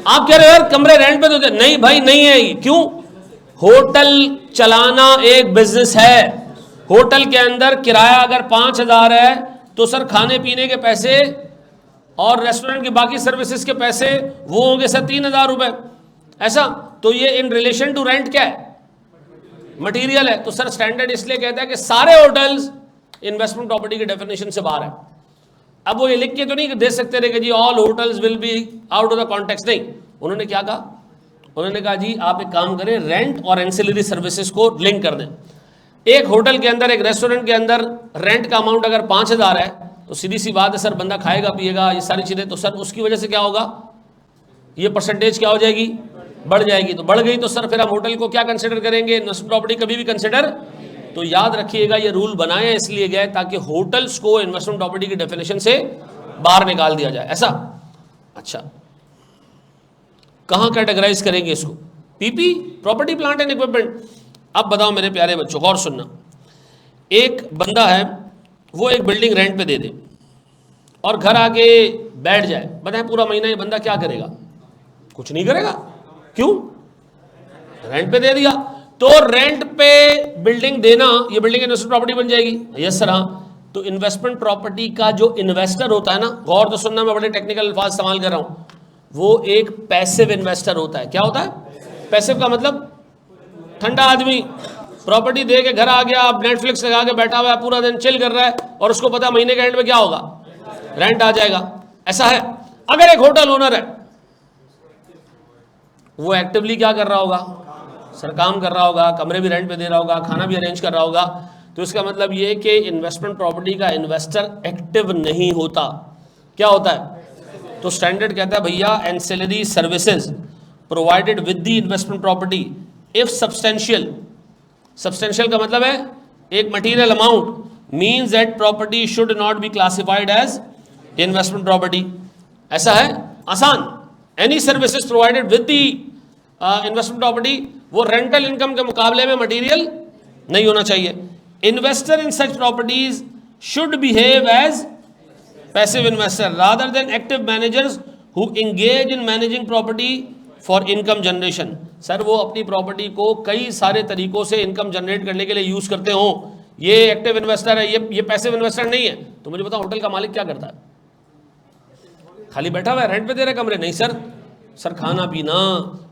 आप कह रहे हो यार कमरे रेंट पे देते, नहीं भाई नहीं है। क्यों? होटल चलाना एक बिजनेस है। होटल के अंदर किराया अगर 5,000 है तो सर खाने पीने के पैसे और रेस्टोरेंट की बाकी सर्विसेज के पैसे वो होंगे सर 3,000 रुपए। ऐसा तो ये इन रिलेशन टू रेंट क्या है? मटीरियल है। तो सर स्टैंडर्ड इसलिए कहता है कि सारे होटल्स इन्वेस्टमेंट प्रॉपर्टी के डेफिनेशन से बाहर है। अब वो ये लिख के तो नहीं दे सकते रहे कि जी all hotels will be out of the context, नहीं। उन्होंने क्या कहा, उन्होंने कहा जी आप एक काम करें, रेंट और एंसिलरी सर्विसेज को लिंक कर दें। एक होटल के अंदर, एक रेस्टोरेंट के अंदर रेंट का अमाउंट अगर 5,000 है तो सीधी सी बात है सर, बंदा खाएगा पिएगा ये सारी चीज़ें, तो सर उसकी वजह से क्या होगा, ये परसेंटेज क्या हो जाएगी, बढ़ जाएगी। तो बढ़ गई तो सर फिर हम होटल को क्या कंसिडर करेंगे, इन्वेस्टमेंट प्रॉपर्टी कभी भी कंसिडर। तो याद रखिएगा ये रूल बनाए इसलिए गए ताकि होटल्स को इन्वेस्टमेंट प्रॉपर्टी की डेफिनेशन से बाहर निकाल दिया जाए, ऐसा। अच्छा, कहां कैटेगराइज करेंगे इसको, PP, property plant and equipment. अब बताओ मेरे प्यारे बच्चों, गौर सुनना। एक बंदा है, वो एक बिल्डिंग रेंट पे दे दे और घर आके बैठ जाए, बताएं पूरा महीना ये बंदा क्या करेगा, कुछ नहीं करेगा। क्यों, रेंट पे दे दिया। तो रेंट पे बिल्डिंग देना, ये बिल्डिंग इन्वेस्टमेंट प्रॉपर्टी बन जाएगी, यस सर हाँ। तो इन्वेस्टमेंट प्रॉपर्टी का जो इन्वेस्टर होता है ना, गौर तो सुनना, मैं बड़े टेक्निकल अल्फाज इस्तेमाल कर रहा हूं, वो एक पैसिव इन्वेस्टर होता है। क्या होता है, पैसिव का मतलब ठंडा आदमी, प्रॉपर्टी दे के घर आ गया, अब नेटफ्लिक्स लगा के बैठा हुआ है, पूरा दिन चिल कर रहा है और उसको पता महीने के एंड में क्या होगा, रेंट आ जाएगा, ऐसा है। अगर एक होटल ओनर है, वो एक्टिवली क्या कर रहा होगा सर, काम कर रहा होगा, कमरे भी रेंट पे दे रहा होगा, खाना भी अरेंज कर रहा होगा। तो इसका मतलब ये कि इन्वेस्टमेंट प्रॉपर्टी का इन्वेस्टर एक्टिव नहीं होता, क्या होता है। तो स्टैंडर्ड कहता है भैया ancillary services provided with the investment property if substantial, substantial का मतलब है एक material amount, means that property should not be classified as investment property, ऐसा है आसान। Any services provided with the investment property, वो रेंटल इनकम के मुकाबले में मटीरियल नहीं होना चाहिए। Investor in such properties should behave as passive investor rather than active managers who engage in managing property for income generation. Sir वो अपनी property को कई सारे तरीकों से इनकम जनरेट करने के लिए यूज करते हो, ये एक्टिव इन्वेस्टर है, ये पैसिव इन्वेस्टर नहीं है। तो मुझे बताओ होटल का मालिक क्या करता है, खाली बैठा हुआ है, रेंट पे दे रहे कमरे, नहीं सर, सर खाना पीना,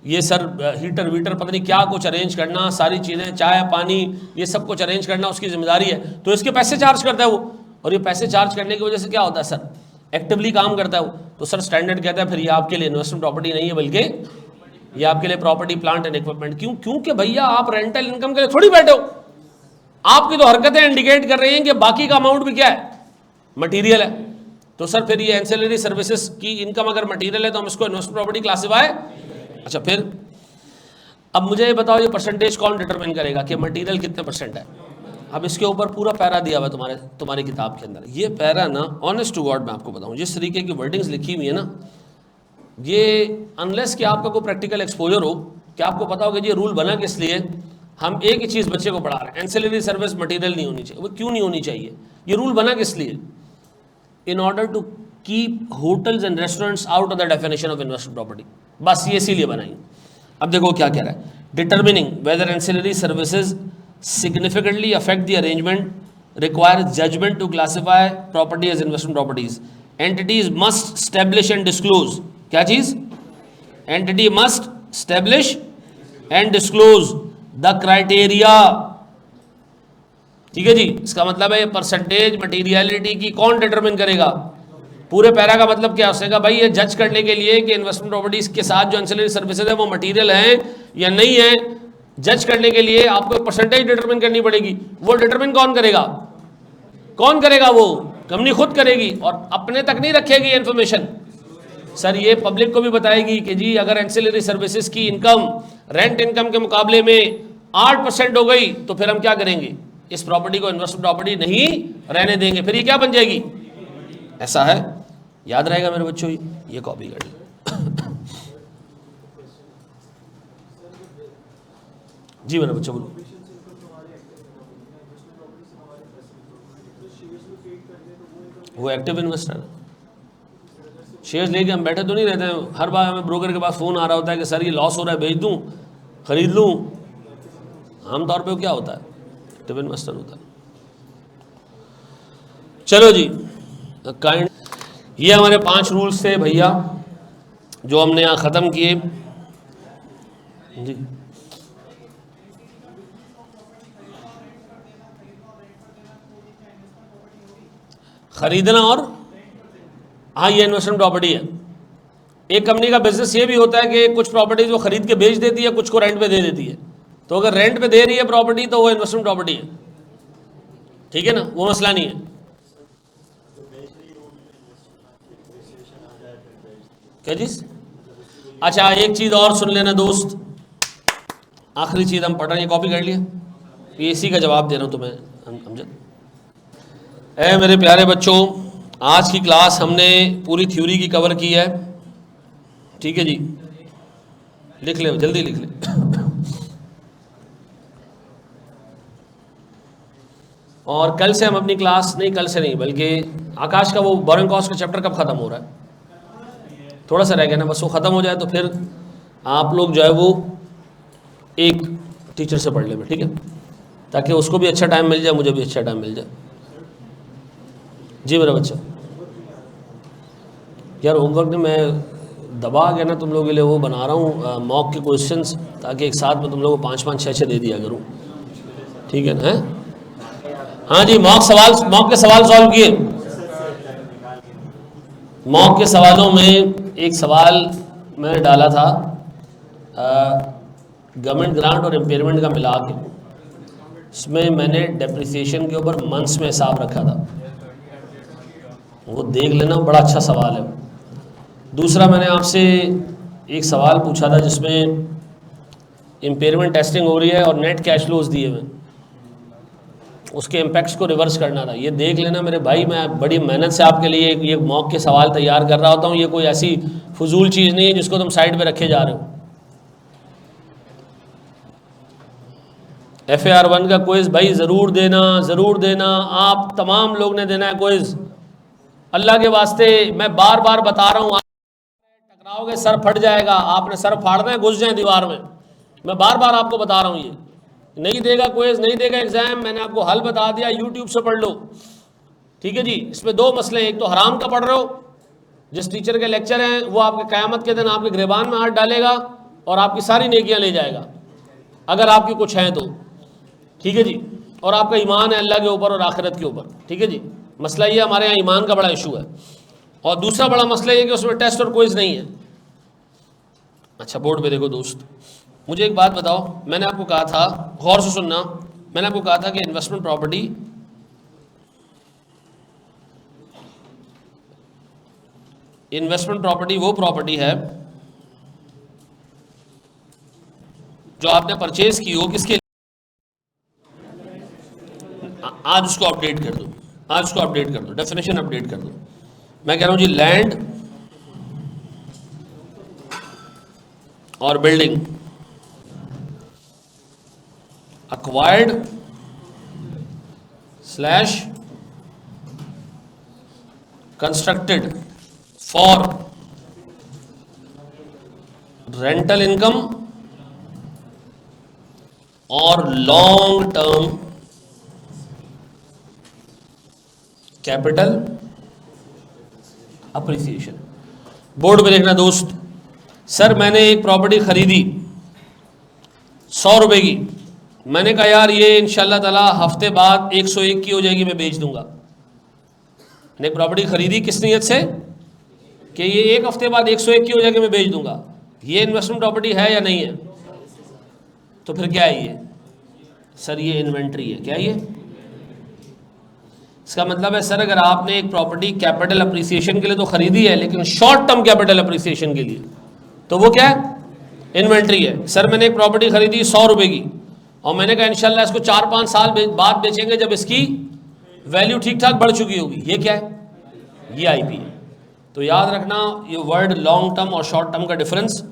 ये सर हीटर वीटर पता नहीं क्या कुछ अरेंज करना, सारी चीज़ें, चाय पानी, ये सब कुछ अरेंज करना उसकी जिम्मेदारी है। तो इसके पैसे चार्ज करता है वो, और ये पैसे चार्ज करने की वजह से क्या होता है सर, एक्टिवली काम करता है वो। तो सर स्टैंडर्ड कहता है फिर ये आपके लिए इन्वेस्टमेंट प्रॉपर्टी नहीं है, बल्कि ये आपके लिए प्रॉपर्टी प्लांट एंड इक्विपमेंट। क्यों, क्योंकि भैया आप रेंटल इनकम के लिए थोड़ी बैठे हो, आपकी तो हरकतें इंडिकेट कर रही हैं कि बाकी का अमाउंट भी क्या है, मटीरियल है। तो सर फिर ये एंसिलरी सर्विसेज की इनकम अगर मटीरियल है तो हम इसको इन्वेस्टमेंट प्रॉपर्टी क्लासिफाई। अच्छा, फिर अब मुझे ये बताओ, ये परसेंटेज कौन डिटरमिन करेगा कि मटीरियल कितने परसेंट है। अब इसके ऊपर पूरा पैरा दिया हुआ है तुम्हारी किताब के अंदर। ये पैरा ना, ऑनेस्ट टू गॉड मैं आपको बताऊं, जिस तरीके की वर्डिंग्स लिखी हुई है ना, ये अनलेस कि आपका कोई प्रैक्टिकल एक्सपोजर हो, कि आपको पता हो कि ये रूल बना किस लिए। हम एक ही चीज़ बच्चे को पढ़ा रहे हैं, एंसिलरी सर्विस मटीरियल नहीं होनी चाहिए। वो क्यों नहीं होनी चाहिए, ये रूल बना किस लिए, in order to keep hotels and restaurants out of the definition of investment property, बस ये इसीलिए बनाई। अब देखो क्या कह रहा है, determining whether ancillary services significantly affect the arrangement requires judgment to classify property as investment properties. Entities must establish and disclose, क्या चीज, entity must establish and disclose the criteria, ठीक है जी। इसका मतलब है ये परसेंटेज मटीरियलिटी की कौन डिटरमिन करेगा, पूरे पैरा का मतलब क्या होगा भाई, ये जज करने के लिए कि इन्वेस्टमेंट प्रॉपर्टीज के साथ जो एंसिलरी सर्विसेज है वो मटीरियल है या नहीं है, जज करने के लिए आपको परसेंटेज डिटरमिन करनी पड़ेगी। वो डिटरमिन कौन करेगा, कौन करेगा, वो कंपनी खुद करेगी और अपने तक नहीं रखेगी इन्फॉर्मेशन। सर ये पब्लिक को भी बताएगी कि जी अगर एंसिलरी सर्विसेज की इनकम रेंट इनकम के मुकाबले में 8% हो गई तो फिर हम क्या करेंगे, इस प्रॉपर्टी को इन्वेस्टमेंट प्रॉपर्टी नहीं रहने देंगे, फिर ये क्या बन जाएगी, ऐसा है। याद रहेगा मेरे बच्चों, ये कॉपी कर ली। जी मेरे बच्चों बोलो। वो एक्टिव इन्वेस्टर है, शेयर्स लेके हम बैठे तो नहीं रहते हैं, हर बार हमें ब्रोकर के पास फोन आ रहा होता है कि सर ये लॉस हो रहा है, बेच दूं, खरीद लूं। आमतौर पे वो क्या होता है, एक्टिव इन्वेस्टर होता है। चलो जी, काइंड, ये हमारे 5 रूल्स थे भैया जो हमने यहाँ ख़त्म किए जी। खरीदना और हाँ ये इन्वेस्टमेंट प्रॉपर्टी है। एक कंपनी का बिजनेस ये भी होता है कि कुछ प्रॉपर्टीज वो खरीद के बेच देती है, कुछ को रेंट पे दे देती है। तो अगर रेंट पे दे रही है प्रॉपर्टी तो वो इन्वेस्टमेंट प्रॉपर्टी है, ठीक है ना, वो मसला नहीं है। क्या चीज? अच्छा एक चीज और सुन लेना दोस्त, आखिरी चीज हम पढ़ रहे हैं, कॉपी कर लिया, ये इसी का जवाब दे रहा हूं तुम्हें अमजद। ऐ मेरे प्यारे बच्चों, आज की क्लास हमने पूरी थ्योरी की कवर की है, ठीक है जी, लिख ले जल्दी लिख ले। और कल से हम अपनी क्लास, नहीं कल से नहीं बल्कि आकाश का वो बोरिंग कॉस्ट का चैप्टर कब ख़त्म हो रहा है? थोड़ा सा रह गया ना, बस वो ख़त्म हो जाए तो फिर आप लोग जो है वो एक टीचर से पढ़ लें, ठीक है, ताकि उसको भी अच्छा टाइम मिल जाए, मुझे भी अच्छा टाइम मिल जाए। जी मेरा बच्चा, यार होमवर्क ने मैं दबा गया ना तुम लोगों के लिए, वो बना रहा हूँ मॉक के क्वेश्चंस, ताकि एक साथ में तुम लोगों को 5-5, 6-6 दे दिया करूँ, ठीक है ना? हाँ जी, मॉक के सवाल सॉल्व किए। मॉक के सवालों में एक सवाल मैंने डाला था गवर्नमेंट ग्रांट और इम्पेयरमेंट का मिला के, इसमें मैंने डेप्रिसिएशन के ऊपर मंथ्स में हिसाब रखा था, वो देख लेना, बड़ा अच्छा सवाल है। दूसरा मैंने आपसे एक सवाल पूछा था जिसमें इम्पेयरमेंट टेस्टिंग हो रही है और नेट कैश फ्लोज दिए हुए, उसके इम्पैक्ट्स को रिवर्स करना था, ये देख लेना मेरे भाई। मैं बड़ी मेहनत से आपके लिए ये मॉक के सवाल तैयार कर रहा होता हूँ, ये कोई ऐसी फजूल चीज़ नहीं है जिसको तुम साइड पे रखे जा रहे हो। FAR1 का क्विज़ भाई ज़रूर देना, आप तमाम लोग ने देना है क्विज़, अल्लाह के वास्ते मैं बार बार बता रहा हूँ, टकराओगे सर फट जाएगा, आपने सर फाड़ना है, घुस जाए दीवार में, मैं बार बार आपको बता रहा हूँ। ये नहीं देगा क्विज, नहीं देगा एग्जाम, मैंने आपको हल बता दिया, यूट्यूब से पढ़ लो, ठीक है जी। इसमें दो मसले हैं, एक तो हराम का पढ़ रहे हो, जिस टीचर के लेक्चर हैं वो आपके क़यामत के दिन आपके गिरबान में हाथ डालेगा और आपकी सारी नेकियां ले जाएगा, अगर आपकी कुछ हैं तो, ठीक है जी, और आपका ईमान है अल्लाह के ऊपर और आखिरत के ऊपर, ठीक है जी। मसला ये हमारे यहाँ ईमान का बड़ा इशू है। और दूसरा बड़ा मसला ये कि उसमें टेस्ट और क्विज नहीं है। अच्छा बोर्ड पे देखो दोस्त, मुझे एक बात बताओ, मैंने आपको कहा था, गौर से सुनना, मैंने आपको कहा था कि इन्वेस्टमेंट प्रॉपर्टी वो प्रॉपर्टी है जो आपने परचेज की हो, किसके लिए? आज उसको अपडेट कर दो, डेफिनेशन अपडेट कर दो। मैं कह रहा हूं जी, लैंड और building acquired / constructed for rental income और long term capital appreciation। Board पे देखना दोस्त, सर मैंने एक प्रॉपर्टी खरीदी 100 रुपए की, मैंने कहा यार ये इंशाल्लाह ताला हफ्ते बाद 101 की हो जाएगी, मैं बेच दूंगा। मैंने प्रॉपर्टी खरीदी किस नीयत से कि ये एक हफ्ते बाद 101 की हो जाएगी, मैं बेच दूंगा। ये इन्वेस्टमेंट प्रॉपर्टी है या नहीं है? तो फिर क्या है ये? सर ये इन्वेंट्री है। क्या ये? इसका मतलब है सर अगर आपने एक प्रॉपर्टी कैपिटल अप्रिसिएशन के लिए तो खरीदी है, लेकिन शॉर्ट टर्म कैपिटल अप्रिसिएशन के लिए, तो वो क्या है? इन्वेंट्री है। सर मैंने एक प्रॉपर्टी खरीदी 100 रुपए की और मैंने कहा इंशाल्लाह इसको 4-5 साल बाद बेचेंगे जब इसकी वैल्यू ठीक ठाक बढ़ चुकी होगी। ये क्या है? ये आईपी है। तो याद रखना ये वर्ड लॉन्ग टर्म और शॉर्ट टर्म का डिफरेंस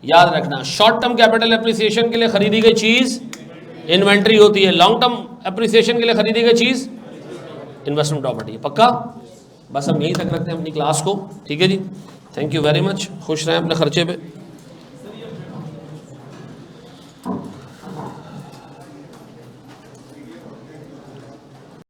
याद रखना। शॉर्ट टर्म कैपिटल अप्रिसिएशन के लिए खरीदी गई चीज़ इन्वेंट्री होती है, लॉन्ग टर्म अप्रिसिएशन के लिए खरीदी गई चीज़ इन्वेस्टमेंट प्रॉपर्टी है। पक्का? बस हम यहीं तक रखते हैं अपनी क्लास को, ठीक है जी। थैंक यू वेरी मच, खुश रहें अपने खर्चे पे।